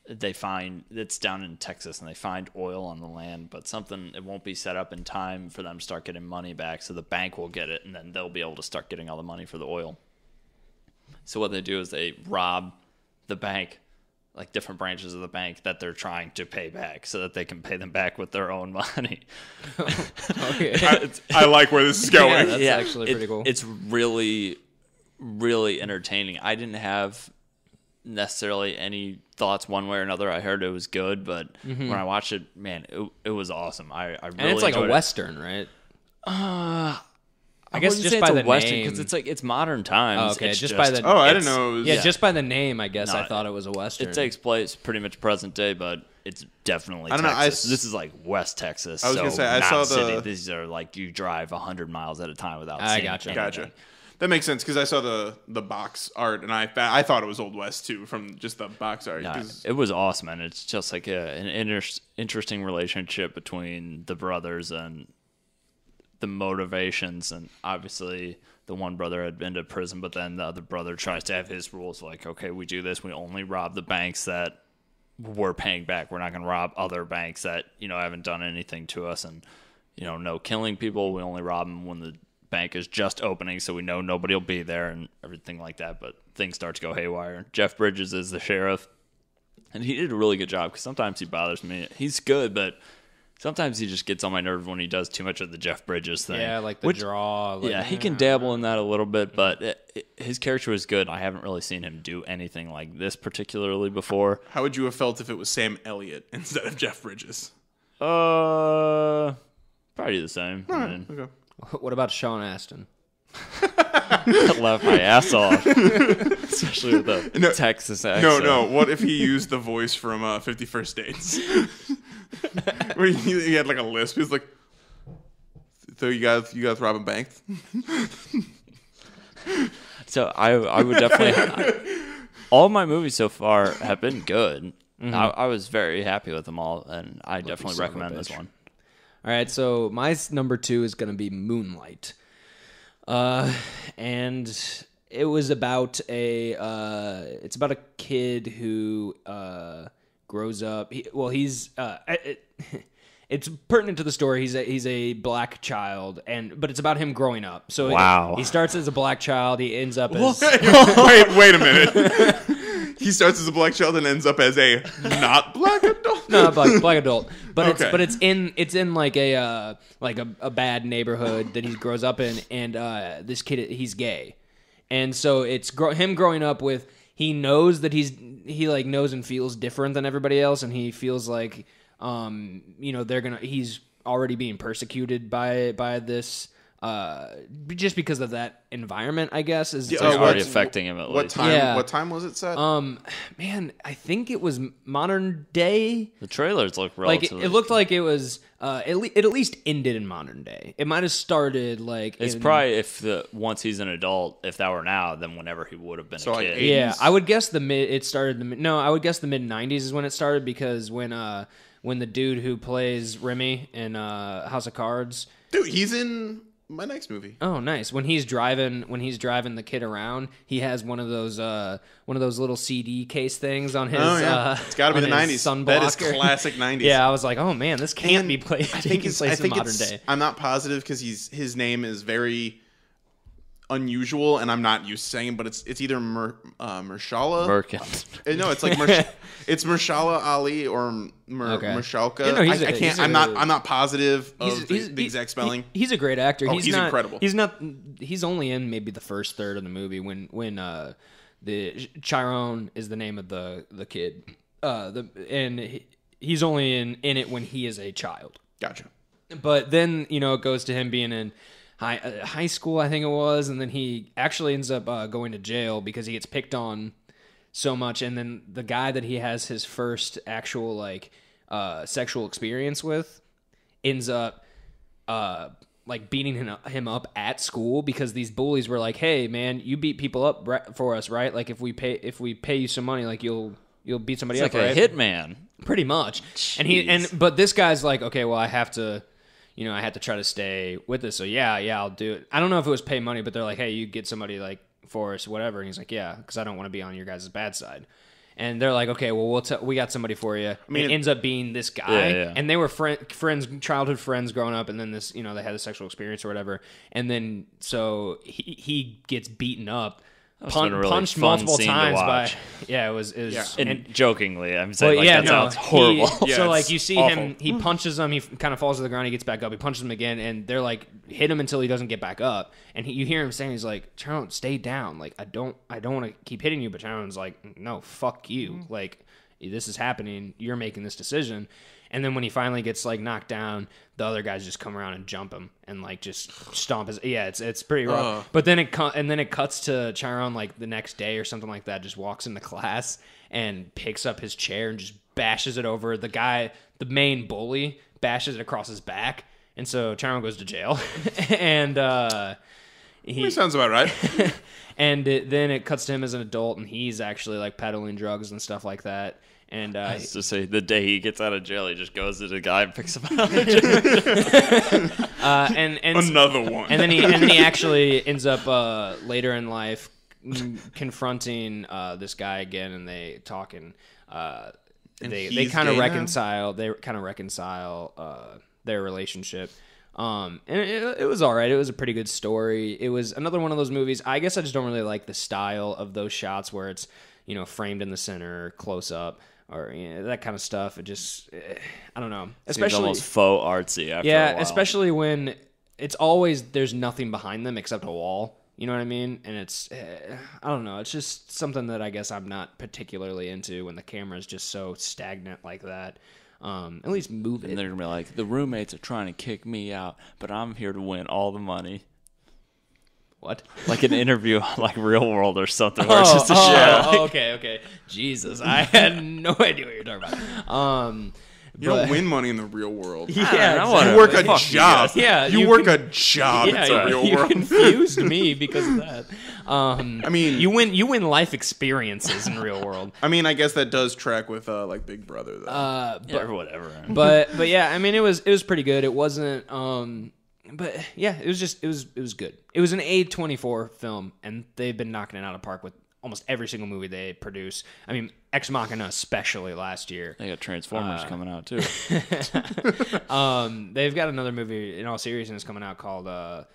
they find it's down in Texas, and they find oil on the land, but it won't be set up in time for them to start getting money back. So the bank will get it, and then they'll be able to start getting all the money for the oil. So what they do is they rob the bank, like different branches of the bank that they're trying to pay back, so that they can pay them back with their own money. Okay. I like where this is going. Yeah, that's actually pretty cool. It's really, really entertaining. I didn't have necessarily any thoughts one way or another. I heard it was good, but when I watched it, man, it was awesome. I really And it's like a enjoyed it. Western, right? I guess wouldn't just say by it's a the Western name. because it's modern times. Oh, okay, It's just by the- Oh, I didn't it's- know it was. Yeah, just by the name, I guess No, I thought it was a Western. It takes place pretty much present day, but it's definitely I don't know, Texas. This is like West Texas. I was gonna so say, I not saw city. the- These are like you drive 100 miles at a time without I seeing gotcha. anything. Gotcha. That makes sense because I saw the box art and I thought it was Old West too from just the box art. No, 'cause- it was awesome, and it's just like an interesting relationship between the brothers and the motivations. And obviously, the one brother had been to prison, but then the other brother tries to have his rules. Like, okay, we do this. We only rob the banks that we're paying back. We're not going to rob other banks that haven't done anything to us, and no killing people. We only rob them when the bank is just opening, so we know nobody will be there and everything like that. But things start to go haywire. Jeff Bridges is the sheriff, and he did a really good job because sometimes he bothers me. He's good, but sometimes he just gets on my nerves when he does too much of the Jeff Bridges thing. Yeah, like the draw. Like, Yeah, he can dabble in that a little bit, but his character was good. I haven't really seen him do anything like this particularly before. How would you have felt if it was Sam Elliott instead of Jeff Bridges? Probably the same. I mean, Okay. What about Sean Astin? I laughed my ass off, especially with the Texas accent. No. What if he used the voice from 50 First Dates? Where he had like a lisp. He was like, "So you guys robbing banks?" So I would definitely. All my movies so far have been good. I was very happy with them all, and I definitely son of a recommend this bitch. one. All right, so my number 2 is going to be Moonlight. And it was about it's about a kid who grows up. He's it's pertinent to the story. He's a black child, but it's about him growing up. So Wow. he starts as a black child. He ends up as Wait a minute. He starts as a black child and ends up as a not black adult. no black adult, but Okay. it's in like a bad neighborhood that he grows up in, and this kid, he's gay, and so it's him growing up with, he knows that he like knows and feels different than everybody else, and he feels like he's already being persecuted by this just because of that environment, I guess. Is It's already affecting him at What least. time? Yeah. What time was it set? man, I think it was modern day. The trailers look Like relatively. it looked like it was it at least ended in modern day. It might have started like It's in, probably once he's an adult. If that were now, then whenever he would have been So, a like, kid. 80s? yeah. I would guess I would guess the mid 90s is when it started, because when the dude who plays Remy in House of Cards. Dude, he's in my next movie. Oh, nice. When he's driving the kid around, he has one of those little CD case things on his. Oh yeah, it's got to be the '90s. Sun That is blocker. classic '90s. Yeah, I was like, oh man, this can't And be played. I think taking place in modern day. I'm not positive because his name is very unusual, and I'm not used to saying it, but it's either Marshala. Merkin. No, it's like it's Marshala Ali or Okay. Marshalka. Yeah, no, he's I a- can't. he's I'm a- not positive of the he- exact spelling. He's a great actor. Oh, He's he's not, incredible. He's not. He's only in maybe the first third of the movie when the Chiron is the name of the kid. He's only in it when he is a child. Gotcha. But then it goes to him being in high school, I think it was, and then he actually ends up going to jail because he gets picked on so much, and then the guy that he has his first actual sexual experience with ends up like beating him up at school, because these bullies were like, "Hey man, you beat people up for us, right? Like if we pay you some money, like you'll beat somebody It's up, like right?" a hitman. Pretty much. Jeez. But this guy's like, okay, well, I have to try to stay with this. So yeah, I'll do it. I don't know if it was pay money, but they're like, hey, you get somebody like for us, whatever. And he's like, yeah, because I don't want to be on your guys' bad side. And they're like, okay, well, we got somebody for you. mean, it ends up being this guy, Yeah. and they were friends, childhood friends growing up, and then this, they had a sexual experience or whatever, and then so he gets beaten up, That's been a really punched fun multiple scene to times by, watch. it was Yeah. And jokingly, I'm saying but that sounds horrible. Yeah, so like it's you see awful. him, he punches him, he kind of falls to the ground, he gets back up, he punches him again, and they're like, hit him until he doesn't get back up, and you hear him saying, he's like, Chiron, stay down, like I don't want to keep hitting you, but Chiron's like, no, fuck you, like this is happening, you're making this decision. And then when he finally gets like knocked down, the other guys just come around and jump him and like just stomp his. Yeah, it's pretty rough. But then it cuts to Chiron like the next day or something like that. Just walks into class and picks up his chair and just bashes it over the guy, the main bully, bashes it across his back, and so Chiron goes to jail. And That sounds about right. and then it cuts to him as an adult, and he's actually like peddling drugs and stuff like that. And I was to say, the day he gets out of jail, he just goes to the guy and picks him out of jail. and Another one. and then he actually ends up later in life confronting this guy again, and they talk, and they he's kind of gay now? reconcile. Their relationship. And it was all right. It was a pretty good story. It was another one of those movies. I guess I just don't really like the style of those shots where it's framed in the center, close up, or that kind of stuff. It just I don't know. Seems Especially almost faux artsy after a while. especially when it's always there's nothing behind them except a wall. You know what I mean? And it's I don't know. It's just something that I guess I'm not particularly into when the camera is just so stagnant like that. At least move it. And they're going to be like, the roommates are trying to kick me out, but I'm here to win all the money. What? Like an interview on like Real World or something where it's just a show. Okay. Jesus, I had no idea what you're talking about. You don't win money in the real world. Yeah, I wanna- You work a Fuck you job. guys. Yeah, you you work can- a job in the Yeah, real you world. confused me because of that. I mean, You win life experiences in real world. I mean, I guess that does track with like Big Brother though. Yeah, or whatever. But yeah, I mean it was pretty good. It wasn't but yeah, it was good. It was an A24 film, and they've been knocking it out of the park with almost every single movie they produce. I mean, Ex Machina especially last year. They got Transformers coming out too. They've got another movie in all seriousness coming out called oh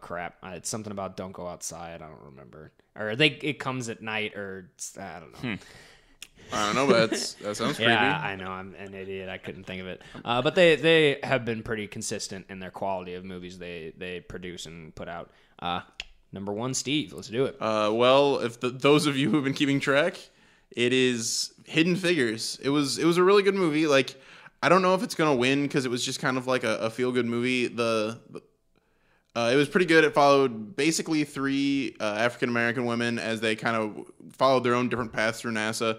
crap, it's something about Don't Go Outside. I don't remember, or it comes at night, or I don't know. I don't know, but that sounds creepy. Yeah, I know. I'm an idiot. I couldn't think of it. But they have been pretty consistent in their quality of movies they produce and put out. Number one, Steve. Let's do it. Well, if those of you who've been keeping track, it is Hidden Figures. It was a really good movie. Like, I don't know if it's gonna win because it was just kind of like a feel good movie. It was pretty good. It followed basically 3 African American women as they kind of followed their own different paths through NASA.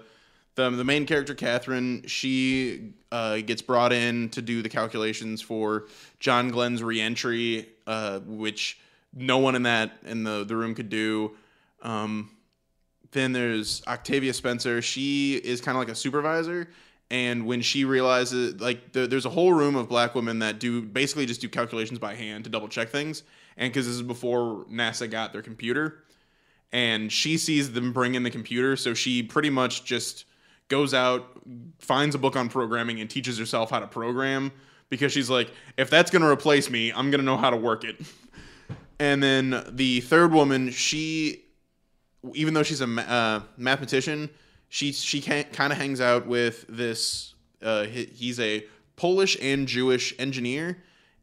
The main character, Catherine, she gets brought in to do the calculations for John Glenn's reentry, which no one in the room could do. Then there's Octavia Spencer. She is kind of like a supervisor, and when she realizes, like, there's a whole room of black women that basically just do calculations by hand to double check things, and because this is before NASA got their computer, and she sees them bring in the computer, so she pretty much just goes out, finds a book on programming, and teaches herself how to program, because she's like, if that's going to replace me, I'm going to know how to work it. And then the third woman, she, even though she's a mathematician, she kind of hangs out with this, he's a Polish and Jewish engineer,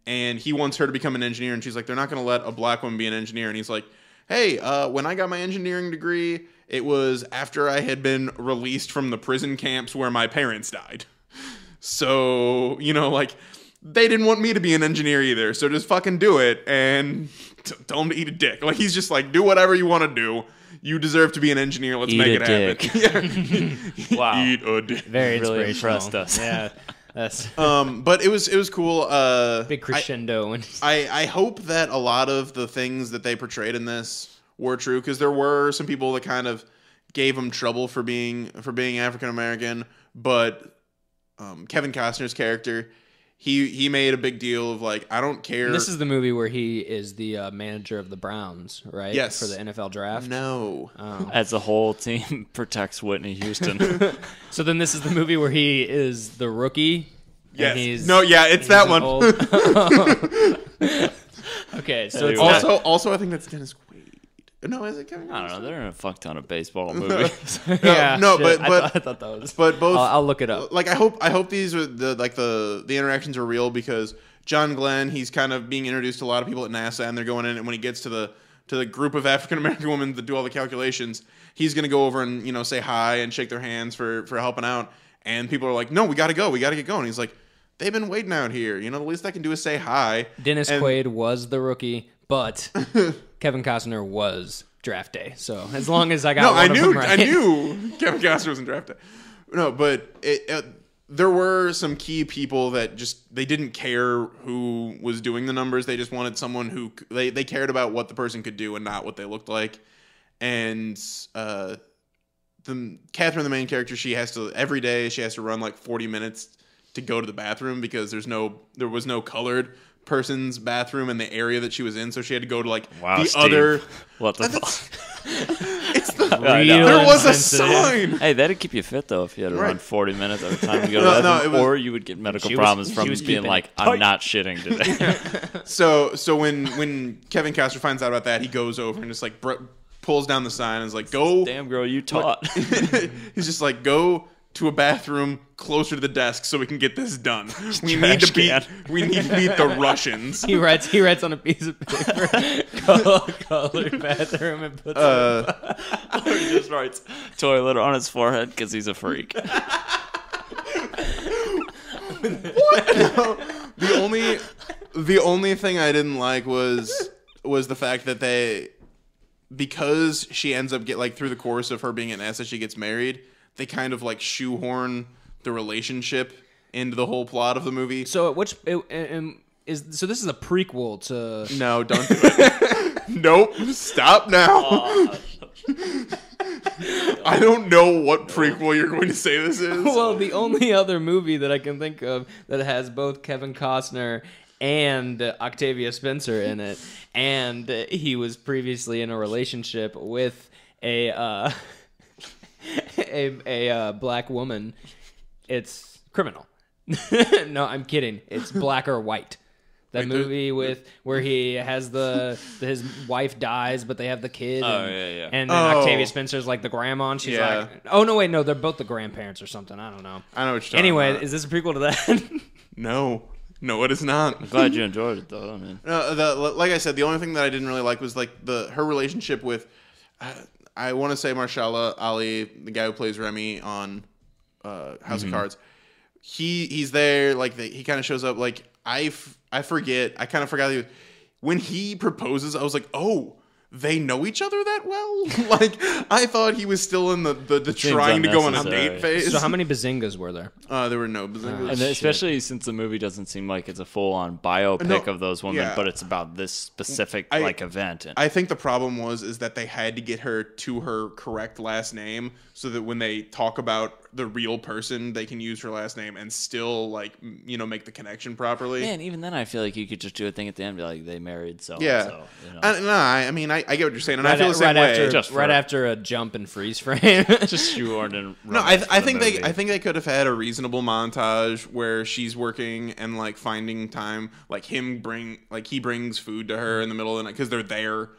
and he wants her to become an engineer, and she's like, they're not going to let a black woman be an engineer. And he's like, hey, when I got my engineering degree, it was after I had been released from the prison camps where my parents died. So, like, they didn't want me to be an engineer either, so just fucking do it, and tell them to eat a dick. Like, he's just like, do whatever you want to do. You deserve to be an engineer. Let's make it happen. Yeah. Wow. Eat a dick. Very Really inspirational. impressed us. Yeah, that's But it was cool. big crescendo. I hope that a lot of the things that they portrayed in this were true, because there were some people that kind of gave them trouble for being African American, but Kevin Costner's character, he made a big deal of, like, I don't care. And this is the movie where he is the manager of the Browns, right? Yes. For the NFL draft. No. Oh. As the whole team protects Whitney Houston. So then this is the movie where he is the rookie. Yes. And he's, No, yeah, it's that an one. old- Okay, so it's Anyway. not, Also, I think that's Dennis Quaid. No, is it Kevin? I don't know. They're in a fuck ton of baseball movies. yeah, no, shit, but- I thought that was. But both, I'll look it up. like, I hope these are the interactions are real, because John Glenn, he's kind of being introduced to a lot of people at NASA, and they're going in, and when he gets to the group of African American women that do all the calculations, he's gonna go over and say hi and shake their hands for helping out, and people are like, no, we gotta go, we gotta get going. He's like, they've been waiting out here, the least I can do is say hi. Dennis And- Quaid was the rookie, but Kevin Costner was draft day. So as long as I got No, one of them right. I knew Kevin Costner was in draft day. No, but there were some key people that they didn't care who was doing the numbers. They just wanted someone who they cared about what the person could do and not what they looked like. And Catherine, the main character, every day she has to run like 40 minutes to go to the bathroom, because there was no colored person's bathroom in the area that she was in, so she had to go to like Wow, the Steve. other. What the fuck? It's the Real there was a insensitive. sign. Hey, that'd keep you fit though if you had to run Right. 40 minutes at a time to go to No, the no, bathroom, it was- or you would get medical She was- problems she from was being keeping like, it I'm tight. not shitting today. So when Kevin Costner finds out about that, he goes over and just like pulls down the sign and is like, "Go." Damn, girl, you taught. He's just like, "Go to a bathroom closer to the desk so we can get this done. We need Trash to beat can. the Russians." He writes on a piece of paper, colored bathroom, and puts Or he just writes toilet on his forehead because he's a freak. The only thing I didn't like was the fact that because she ends up through the course of her being at NASA, she gets married. They kind of like shoehorn the relationship into the whole plot of the movie. So this is a prequel to. No, don't do it. Nope. Stop now. I don't know what prequel you're going to say this is. Well, the only other movie that I can think of that has both Kevin Costner and Octavia Spencer in it, and he was previously in a relationship with a black woman, it's criminal. No, I'm kidding. It's Black or White. That movie where he has his wife dies, but they have the kid. And then Octavia Spencer's like the grandma, and she's like, oh no, wait, no, they're both the grandparents or something. I don't know. I know what you're talking Anyway, about. is this a prequel to that? No, it is not. I'm glad you enjoyed it, though. I mean, like I said, the only thing that I didn't really like was like her relationship with, I want to say Marshala Ali, the guy who plays Remy on House of Cards. He's there, like he kind of shows up. Like I forget, I kind of forgot when he proposes. I was like, oh, they know each other that well. Like I thought he was still in the trying to go on a date phase. So how many bazingas were there? There were no bazingas. and especially since the movie doesn't seem like it's a full-on biopic of those women, but it's about this specific event. I think the problem is that they had to get her to her correct last name so that when they talk about the real person, they can use her last name and still make the connection properly. Man, even then I feel like you could just do a thing at the end, be like, they married, so yeah. so, you know. I get what you're saying, and I feel the same way. Right after a jump and freeze frame. Just shoeborn and no, I think they could have had a reasonable montage where she's working and like finding time, like he brings food to her in the middle of the night because they're there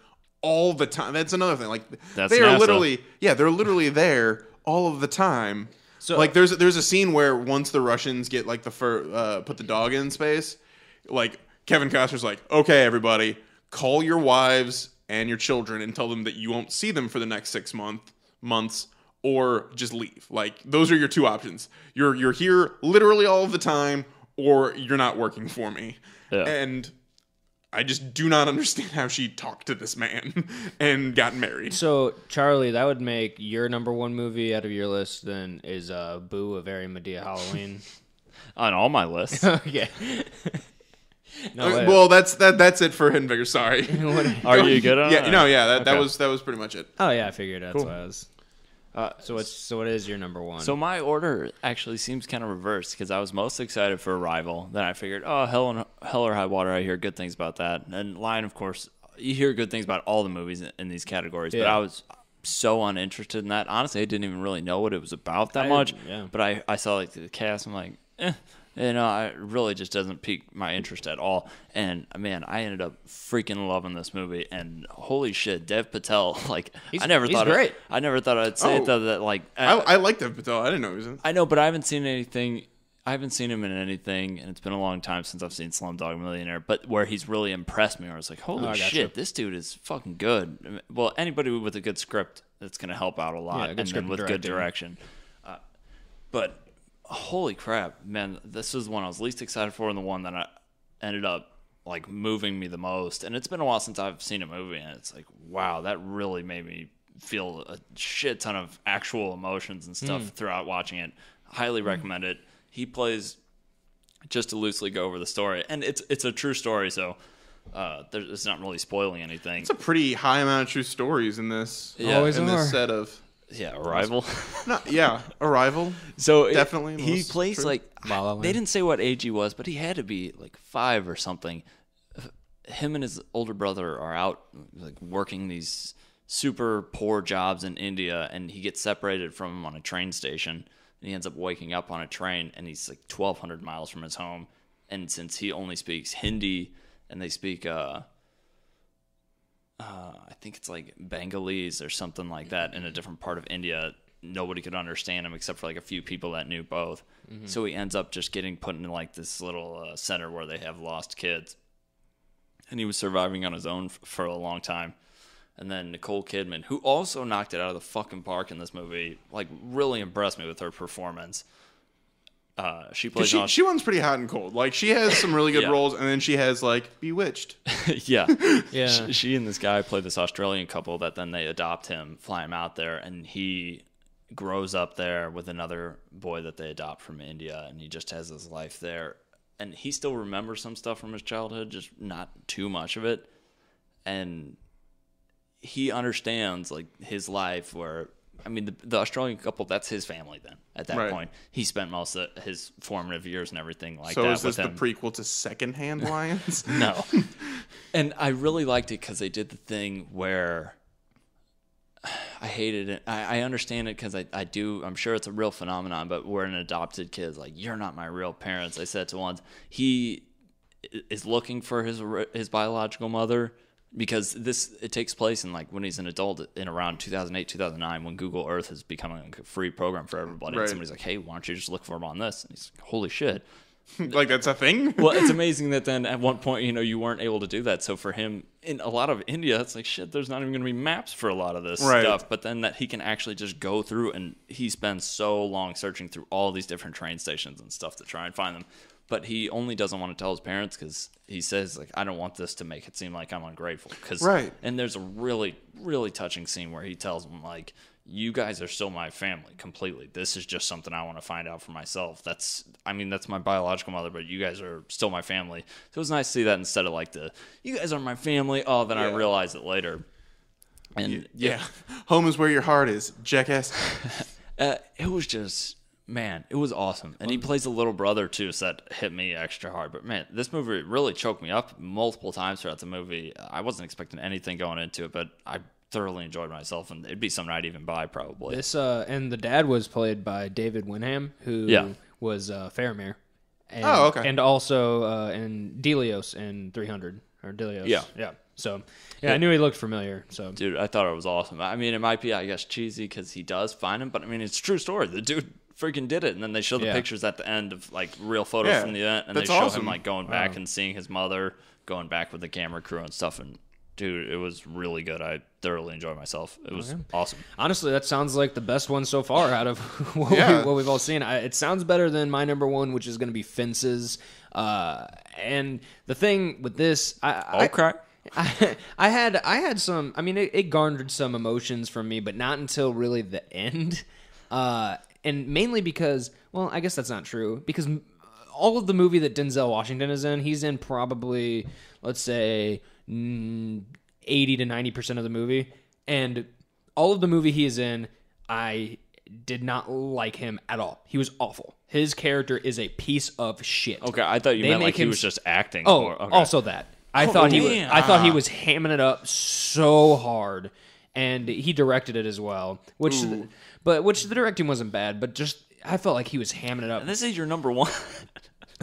all the time. That's another thing. Like That's they are NASA. they're literally there all of the time. So like there's a scene where once the Russians get like put the dog in space, like Kevin Costner's like, okay, everybody, call your wives and your children and tell them that you won't see them for the next 6 months, or just leave. Like those are your two options. You're here literally all of the time, or you're not working for me. Yeah. And I just do not understand how she talked to this man and got married. So, Charlie, that would make your number one movie out of your list. Then is Boo a Very Medea Halloween? On all my lists. Okay. No, wait. Well, that's it for Hidden Figures. Sorry. Are you good on Yeah, it? no, yeah, that Okay. was pretty much it. Oh yeah, I figured that's Cool. what I was. So what is your number one? So my order actually seems kind of reversed because I was most excited for Arrival. Then I figured, oh, Hell or High Water, I hear good things about that. And Lion, of course, you hear good things about all the movies in these categories. But Yeah. I was so uninterested in that. Honestly, I didn't even really know what it was about that much. Yeah. But I saw like the cast. I'm like, it really just doesn't pique my interest at all. And man, I ended up freaking loving this movie. And holy shit, Dev Patel! Like He's I never thought great. I never thought I'd say it though. That like I like Dev Patel. I didn't know he was in. I know, but I haven't seen anything. I haven't seen him in anything, and it's been a long time since I've seen Slumdog Millionaire. But where he's really impressed me, where I was like, "Holy gotcha. shit, this dude is fucking good." Well, anybody with a good script, that's going to help out a lot, Yeah, good and script then with and good directing. direction. But holy crap, man, this is the one I was least excited for, and the one that I ended up like moving me the most. And it's been a while since I've seen a movie, and it's like, wow, that really made me feel a shit ton of actual emotions and stuff throughout watching it. Highly recommend it. He plays, just to loosely go over the story, and it's a true story, so it's not really spoiling anything. It's a pretty high amount of true stories in this. Yeah. Always in are. this set of. Yeah, Arrival. Arrival. So Definitely he most plays true. like La La Land. they didn't say what age he was, but he had to be like 5 or something. Him and his older brother are out like working these super poor jobs in India, and he gets separated from him on a train station, and he ends up waking up on a train, and he's like 1,200 miles from his home. And since he only speaks Hindi, and they speak I think it's like Bengalese or something like that in a different part of India, nobody could understand him except for like a few people that knew both. So he ends up just getting put in like this little center where they have lost kids. And he was surviving on his own for a long time. And then Nicole Kidman, who also knocked it out of the fucking park in this movie, like really impressed me with her performance. She plays She runs pretty hot and cold. Like she has some really good Yeah. roles, and then she has like Bewitched. yeah. Yeah. She and this guy play this Australian couple that then they adopt him, fly him out there, and he grows up there with another boy that they adopt from India, and he just has his life there. And he still remembers some stuff from his childhood, just not too much of it. And he understands like his life where, I mean, the Australian couple, that's his family then at that Right. point. He spent most of his formative years and everything like So that is this with the him. prequel to Secondhand Lions? No. And I really liked it because they did the thing where I hated it. I understand it because I do. I'm sure it's a real phenomenon, but we're an adopted kid. Like, you're not my real parents. I said to once, he is looking for his biological mother because it takes place in like when he's an adult in around 2008, 2009 when Google Earth is becoming a free program for everybody. Right. And somebody's like, hey, why don't you just look for him on this? And he's like, holy shit. Like, that's a thing? Well, it's amazing that then at one point, you weren't able to do that. So for him, in a lot of India, it's like, shit, there's not even going to be maps for a lot of this Right. stuff. But then that he can actually just go through, and he spends so long searching through all these different train stations and stuff to try and find them. But he only doesn't want to tell his parents because he says, like, I don't want this to make it seem like I'm ungrateful. Right. And there's a really, really touching scene where he tells them, like, you guys are still my family completely. This is just something I want to find out for myself. That's my biological mother, but you guys are still my family. So it was nice to see that instead of like you guys are my family. Oh, then I realized it later. And Yeah. Home is where your heart is, jackass. it was just, man, it was awesome. And he plays a little brother too, so that hit me extra hard. But man, this movie really choked me up multiple times throughout the movie. I wasn't expecting anything going into it, but I thoroughly enjoyed myself, and it'd be something I'd even buy probably. This and the dad was played by David Winham, who was Faramir. And, Okay. And also in Delios in 300 or Delios. Yeah. So I knew he looked familiar. So Dude, I thought it was awesome. I mean, it might be, I guess, cheesy because he does find him, but I mean, it's a true story. The dude freaking did it, and then they show the pictures at the end of like real photos from the event, and they show him like going back and seeing his mother, going back with the camera crew and stuff, and dude, it was really good. I thoroughly enjoyed myself. It was awesome. Honestly, that sounds like the best one so far out of what we've all seen. It sounds better than my number one, which is going to be Fences. And the thing with this, I had some. I mean, it garnered some emotions from me, but not until really the end. And mainly because, well, I guess that's not true, because all of the movie that Denzel Washington is in, he's in probably, let's say, 80 to 90% of the movie, and all of the movie he is in, I did not like him at all. He was awful. His character is a piece of shit. Okay, I thought you meant like he was just acting. Oh, okay. Also that. I thought he was hamming it up so hard, and he directed it as well. Which the directing wasn't bad, but just I felt like he was hamming it up. And this is your number one.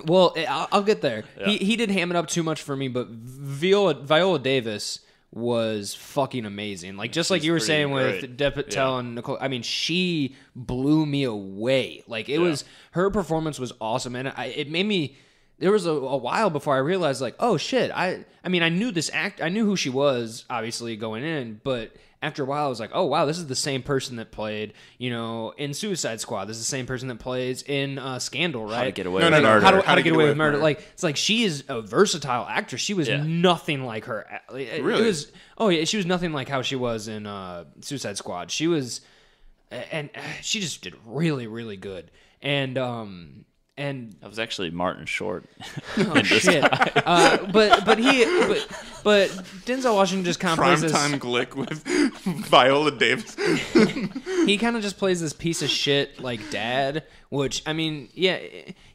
Well, I'll get there. Yeah. He did ham it up too much for me, but Viola Davis was fucking amazing. Like, just like you were saying with Dev Patel and Nicole, I mean, she blew me away. Like, it was, her performance was awesome, and it made me, there was a while before I realized, like, oh shit, I mean, I knew I knew who she was, obviously, going in, but after a while, I was like, oh, wow, this is the same person that played, in Suicide Squad. This is the same person that plays in Scandal, right? How to Get Away with Murder. How to Get Away with Murder. Like, it's like she is a versatile actress. She was nothing like her. Really? She was nothing like how she was in Suicide Squad. She was, and she just did really, really good. And that was actually Martin Short. Oh shit! But Denzel Washington just kind of plays this Primetime Glick with Viola Davis. He kind of just plays this piece of shit like dad. Which, I mean, yeah,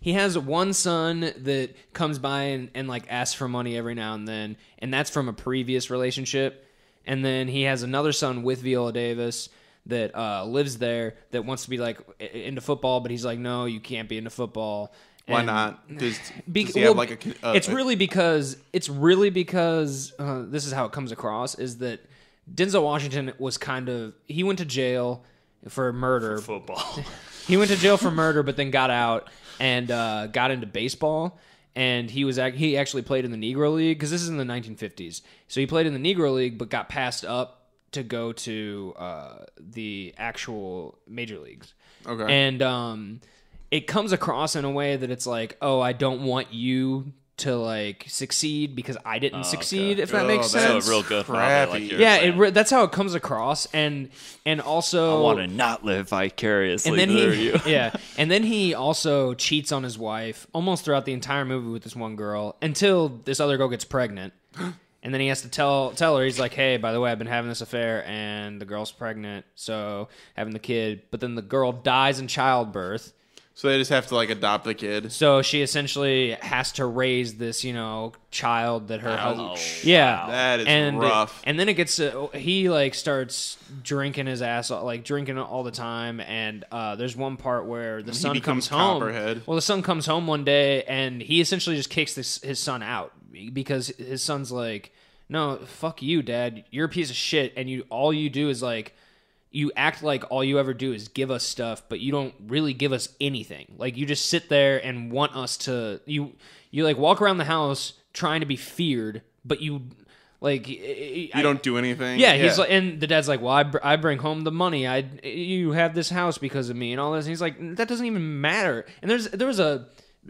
he has one son that comes by and like asks for money every now and then, and that's from a previous relationship. And then he has another son with Viola Davis that lives there that wants to be like into football, but he's like, no, you can't be into football. Why And not? Does he have like a? It's really because this is how it comes across, is that Denzel Washington was he went to jail for murder. For football. He went to jail for murder, but then got out and got into baseball. And he actually played in the Negro League, because this is in the 1950s. So he played in the Negro League, but got passed up to go to the actual major leagues. Okay. And it comes across in a way that it's like, oh, I don't want you to like succeed because I didn't succeed, if that makes sense. So real good. Yeah, that's how it comes across, and also I want to not live vicariously and then through you. And then he also cheats on his wife almost throughout the entire movie with this one girl until this other girl gets pregnant. And then he has to tell her, he's like, hey, by the way, I've been having this affair, and the girl's pregnant, so having the kid. But then the girl dies in childbirth, So they just have to like adopt the kid. So she essentially has to raise this, child that her husband. Ouch. Yeah, That is rough. And then it gets he like starts drinking his ass off, like drinking all the time. And there's one part where the son becomes comes home. Copperhead. Well, the son comes home one day, and he essentially just kicks his son out because his son's like, "No, fuck you, Dad. You're a piece of shit, and all you do is like." You act like all you ever do is give us stuff, but you don't really give us anything. Like you just sit there and want us to you like walk around the house trying to be feared, but you like You don't do anything. Yeah, he's like, and the dad's like, "Well, I bring home the money. You have this house because of me and all this." And he's like, "That doesn't even matter." And there was a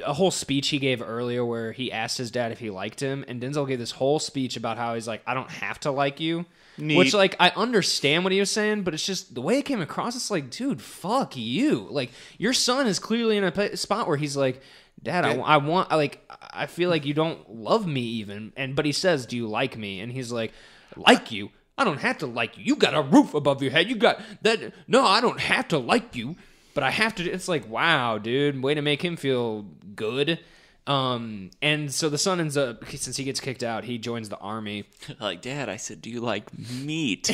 whole speech he gave earlier where he asked his dad if he liked him, and Denzel gave this whole speech about how he's like, "I don't have to like you." Neat. Which, like, I understand what he was saying, but it's just the way it came across. It's like, dude, fuck you. Like, your son is clearly in a spot where he's like, Dad, I feel like you don't love me even. But he says, "Do you like me?" And he's like, "Like you? I don't have to like you. You got a roof above your head. You got that. No, I don't have to like you, but I have to." It's like, wow, dude, way to make him feel good. And so the son ends up, since he gets kicked out, he joins the army. Like, Dad, I said, do you like meat?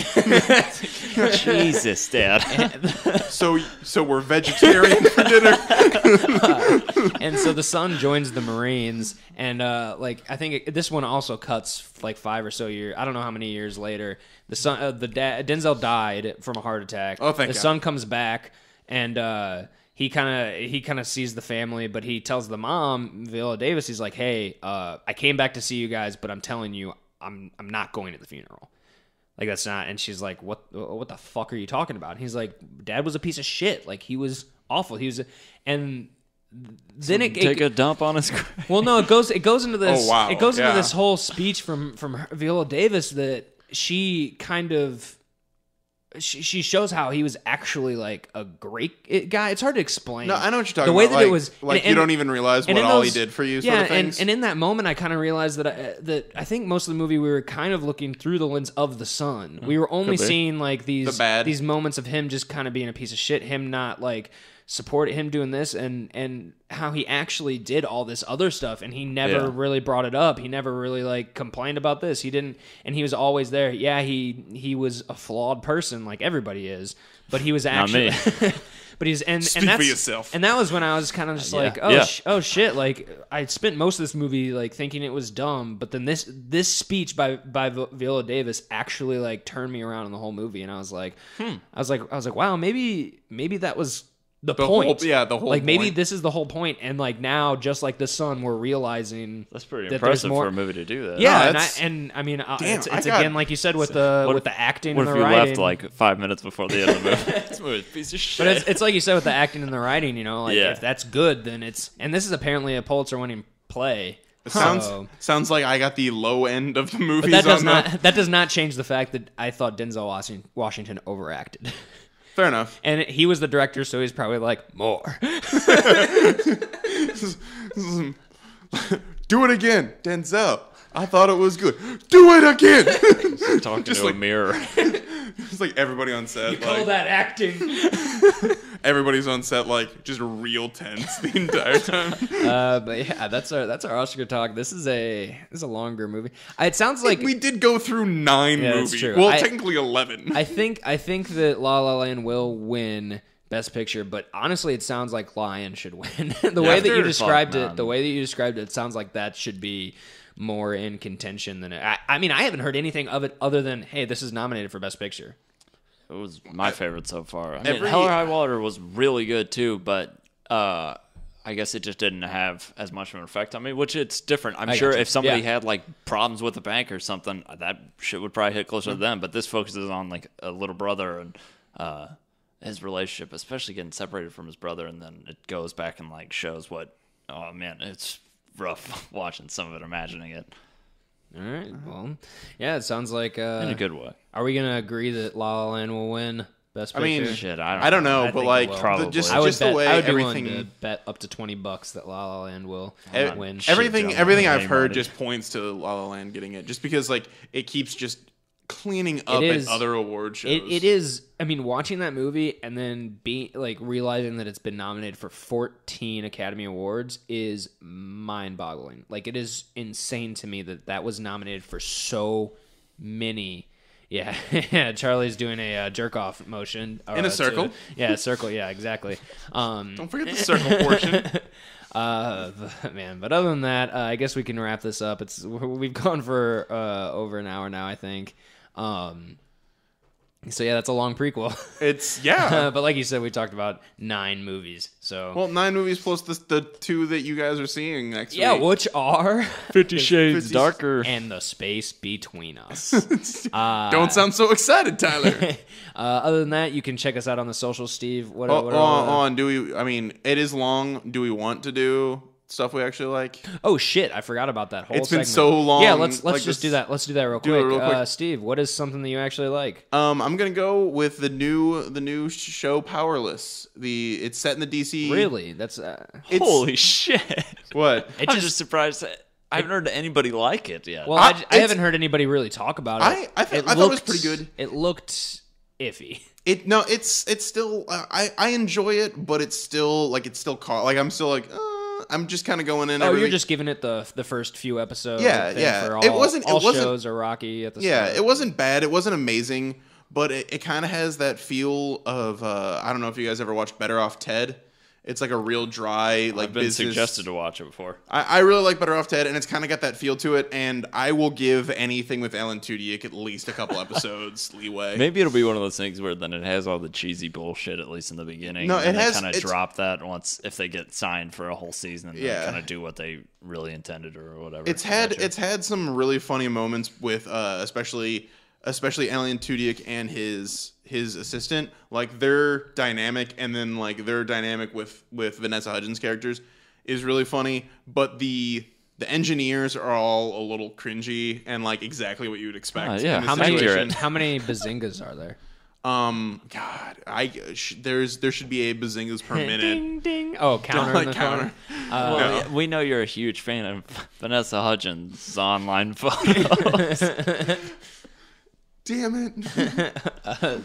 Jesus, Dad. So we're vegetarian for dinner. And so the son joins the Marines, and I think this one also cuts like 5 or so years. I don't know how many years later. The son, Denzel died from a heart attack. Oh, thank God. The son comes back, and he kind of sees the family, but he tells the mom, Viola Davis, he's like, "Hey, I came back to see you guys, but I'm telling you, I'm not going to the funeral. Like that's not." And she's like, "What the fuck are you talking about?" And he's like, "Dad was a piece of shit. Like he was awful. And then it take a dump on his grave. Well, no, it goes into this. Oh, wow. It goes into Yeah. this whole speech from Viola Davis that she kind of. She shows how he was actually like a great guy. It's hard to explain. No, I know what you're talking the way about. That it was, like you don't even realize what all he did for you. Yeah, sort of things. and in that moment, I kind of realized that I think most of the movie we were kind of looking through the lens of the son. We were only seeing like these moments of him just kind of being a piece of shit. Him not like support him doing this and how he actually did all this other stuff, and he never really brought it up. He never really like complained about this. He didn't, and he was always there. Yeah, he was a flawed person like everybody is, but he was actually but he's Speak that's, for yourself. And that was when I was kind of just like, oh shit, like I spent most of this movie like thinking it was dumb, but then this speech by Viola Davis actually like turned me around in the whole movie, and I was like, wow, maybe that was the point. The whole like maybe point. this is the whole point, and like now, just like the son, we're realizing That's pretty that impressive there's more, for a movie to do that. Yeah, No, I mean, damn, it's I got- again like you said with the acting What and if the you writing. left like 5 minutes before the end of the movie? This movie's a piece of shit. But it's like you said with the acting and the writing, like Yeah. if that's good, then it's. And this is apparently a Pulitzer-winning play. It So- sounds like I got the low end of the But movies. that does on not that does not change the fact that I thought Denzel Washington overacted. Fair enough. And he was the director, so he's probably like, more. Do it again, Denzel. I thought it was good. Do it again. talking just to like- a mirror. It's like everybody on set. Call Like, that acting. everybody's on set, like just real tense the entire time. But yeah, that's our Oscar talk. This is a longer movie. It sounds like We did go through 9 Yeah, that's movies. true. Well, technically 11. I think that La La Land will win Best Picture, but honestly, it sounds like Lion should win. The way that you After described Fuck, it, man. the way that you described it, sounds like that should be more in contention than it. I mean, I haven't heard anything of it other than, hey, this is nominated for Best Picture. It was my favorite so far. I mean, Every- Hell or High Water was really good too, but I guess it just didn't have as much of an effect on me, which it's different. I'm sure gotcha. if somebody Yeah. had like problems with the bank or something, that shit would probably hit closer to them. But this focuses on like a little brother and his relationship, especially getting separated from his brother, and then it goes back and like shows what. Oh man, it's rough watching some of it, imagining it All right. Well, yeah, it sounds like. in a good way. Are we gonna agree that La La Land will win Best I Picture? mean, Shit, I don't know, I but think it like will. Probably. just I would just bet, the way I would be everything willing to bet up to $20 that La La Land will win. Shit, everything John, everything I've any heard money. just points to La La Land getting it, just because like it keeps just cleaning up at other award shows. It is. I mean, watching that movie and then realizing that it's been nominated for 14 Academy Awards is mind-boggling. Like, it is insane to me that was nominated for so many. Yeah, Charlie's doing a jerk-off motion. In a circle? A circle, yeah, exactly. Don't forget the circle portion. But other than that, I guess we can wrap this up. We've gone for over an hour now, I think. So yeah, that's a long prequel. But like you said, we talked about 9 movies. So 9 movies plus the 2 that you guys are seeing next week. Yeah, which are 50 Shades Darker and The Space Between Us. Don't sound so excited, Tyler. Other than that, you can check us out on the social. Steve, what it is long. Do we want to do stuff we actually like? Oh shit, I forgot about that whole It's segment. been so long. Yeah, let's just do that. Let's do that real quick. Steve, what is something that you actually like? I'm gonna go with the new show Powerless. It's set in the DC. Really? That's holy shit. What? I'm just surprised. I haven't heard anybody like it yet. Well, I haven't heard anybody really talk about it. I thought it was pretty good. It looked iffy. It's still I enjoy it, but it's still I'm still like. I'm just kind of going in. You're just giving it the first few episodes. Yeah. For It wasn't shows are rocky at the start. Yeah, it wasn't bad. It wasn't amazing, but it kind of has that feel of I don't know if you guys ever watched Better Off Ted. It's like a real dry I've been business. suggested to watch it before. I really like Better Off Ted, and it's kind of got that feel to it. And I will give anything with Alan Tudyk at least a couple episodes leeway. Maybe it'll be one of those things where then it has all the cheesy bullshit at least in the beginning. No, and they kind of drop that once if they get signed for a whole season. And yeah, kind of do what they really intended or whatever. It's had some really funny moments with especially Alan Tudyk and his assistant, like their dynamic, and then like their dynamic with Vanessa Hudgens' characters is really funny. But the engineers are all a little cringy and like exactly what you would expect. Yeah, how many bazingas are there? God, there should be a bazingas per minute. Ding ding. Oh, counter in the counter. No. We know you're a huge fan of Vanessa Hudgens' online photos. Damn it.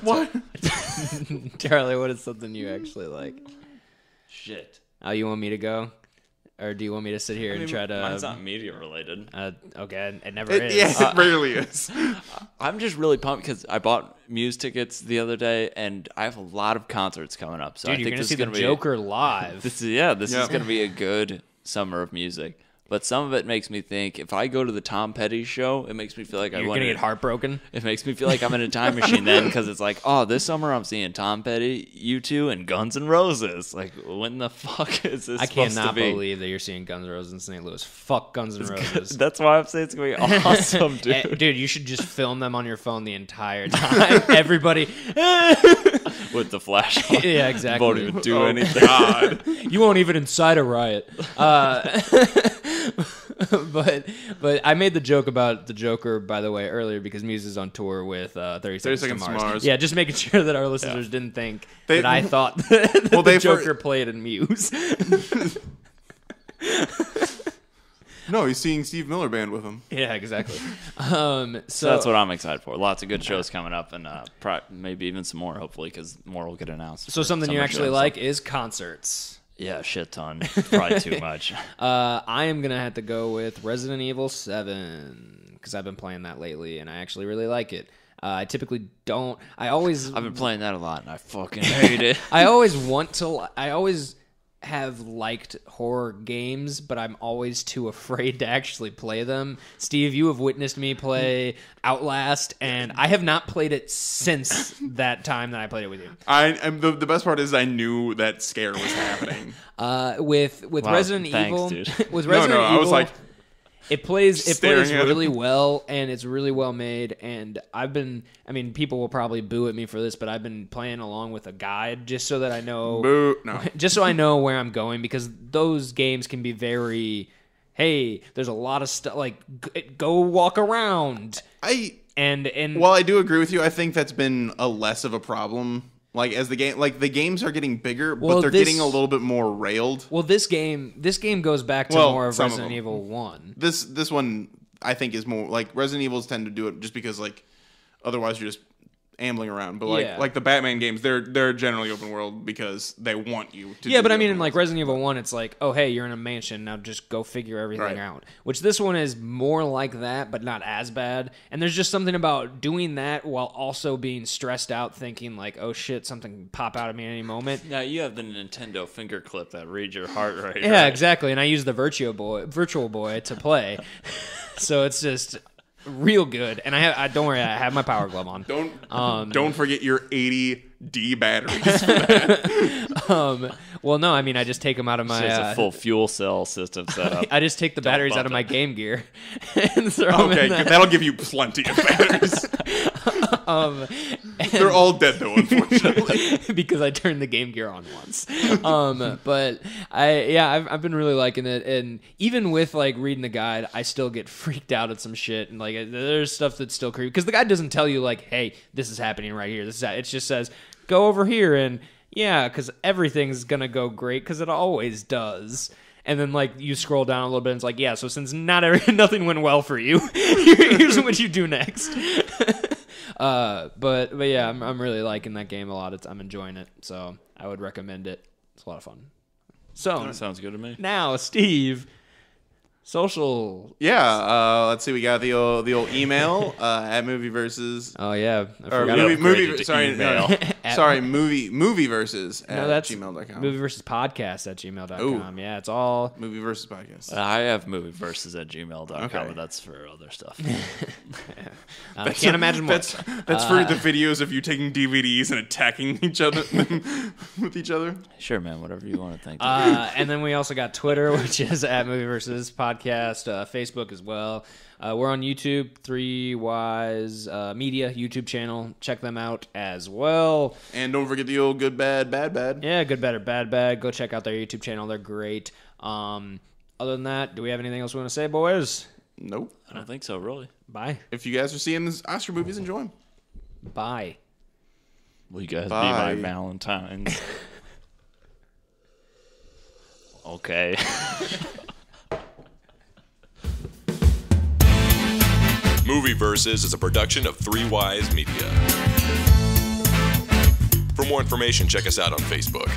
What? Charlie, what is something you actually like? Shit. Oh, you want me to go? Or do you want me to sit here and try to... Mine's not media related. Okay, it never is. Yeah, it rarely is. I'm just really pumped because I bought Muse tickets the other day, and I have a lot of concerts coming up. So Dude, I think you're going to see the Joker live. This is going to be a good summer of music. But some of it makes me think, if I go to the Tom Petty show, it makes me feel like You're going to get heartbroken? It makes me feel like I'm in a time machine then, because it's like, oh, this summer I'm seeing Tom Petty, U2, and Guns N' Roses. Like, when the fuck is this I supposed to cannot be? believe that you're seeing Guns N' Roses in St. Louis. Fuck Guns N' Roses. That's why I'm saying it's going to be awesome, dude. Dude, you should just film them on your phone the entire time. Everybody... With the flashlight. Yeah, exactly. Won't even do anything. God. You won't even incite a riot. But I made the joke about the Joker, by the way, earlier because Muse is on tour with 30 Seconds to Mars. Yeah, just making sure that our listeners didn't think that I thought that the Joker played in Muse. No, he's seeing Steve Miller Band with him. Yeah, exactly. So that's what I'm excited for. Lots of good shows coming up, and maybe even some more, hopefully, because more will get announced. So something you actually like is concerts. Yeah, shit ton. Probably too much. I am going to have to go with Resident Evil 7 because I've been playing that lately, and I actually really like it. I typically don't. I've been playing that a lot, and I fucking hate it. I always have liked horror games, but I'm always too afraid to actually play them. Steve, you have witnessed me play Outlast, and I have not played it since that time that I played it with you. The best part is I knew that scare was happening. With Resident Evil, dude. with Resident Evil, I was like, it plays really well, and it's really well made. And people will probably boo at me for this, but I've been playing along with a guide just so that I know, just so I know where I'm going, because those games can be very, hey, there's a lot of stuff, like go walk around. And while I do agree with you, I think that's been a less of a problem. Like as the games are getting bigger, but they're getting a little bit more railed. Well, this game goes back to more of Resident Evil 1. This one I think is more like Resident Evils tend to do it just because like Otherwise, you're just ambling around. But Yeah. like the Batman games, they're generally open world because they want you to. Yeah, do but the I mean, open in like world. Resident Evil 1, it's like, oh, hey, you're in a mansion. Now just go figure everything Right. out. Which this one is more like that, but not as bad. And there's just something about doing that while also being stressed out, thinking like, oh shit, something can pop out of me at any moment. Now you have the Nintendo finger clip that reads your heart rate. Yeah, right? exactly. And I use the Virtual Boy to play. So it's just real good. And I don't worry, I have my Power Glove on. Don't forget your 80D batteries. Well, no, I mean, I just take them out of my... She has a full fuel cell system set up. I just take the batteries out bump of my it. Game Gear and throw them Okay, in the... that'll give you plenty of batteries. They're all dead though, unfortunately. because I turned the Game Gear on once. But I've been really liking it, and even with like reading the guide, I still get freaked out at some shit, and like there's stuff that's still creepy because the guide doesn't tell you like, hey, this is happening right here. It just says go over here, and yeah, because everything's gonna go great because it always does. And then, like, you scroll down a little bit, and it's like, yeah, so since nothing went well for you, here's what you do next. But yeah, I'm really liking that game a lot. I'm enjoying it, so I would recommend it. It's a lot of fun. So That sounds good to me. now, Steve, social. Yeah, let's see. We got the old email at Movie Versus. Oh yeah, I Or forgot. upgraded to sorry, email. sorry, movie versus at No, that's gmail.com. movie versus podcast at gmail.com. Ooh. Yeah, it's all. Movie versus podcast. I have movieverses at gmail.com, Okay. but that's for other stuff. I can't imagine what. That's for the videos of you taking DVDs and attacking each other with each other. Sure, man, whatever you want to think. And then we also got Twitter, which is at Movie Versus Podcast, Facebook as well. We're on YouTube, 3 Wise Media YouTube channel. Check them out as well. And don't forget the old good, bad, bad, bad. Yeah, Good, Better, Bad, Bad. Go check out their YouTube channel. They're great. Other than that, do we have anything else we want to say, boys? Nope. I don't think so, really. Bye. If you guys are seeing these Oscar movies, enjoy them. Bye. Will you guys Bye. be my Valentines? Okay. Movie Versus is a production of 3 Wise Media. For more information, check us out on Facebook.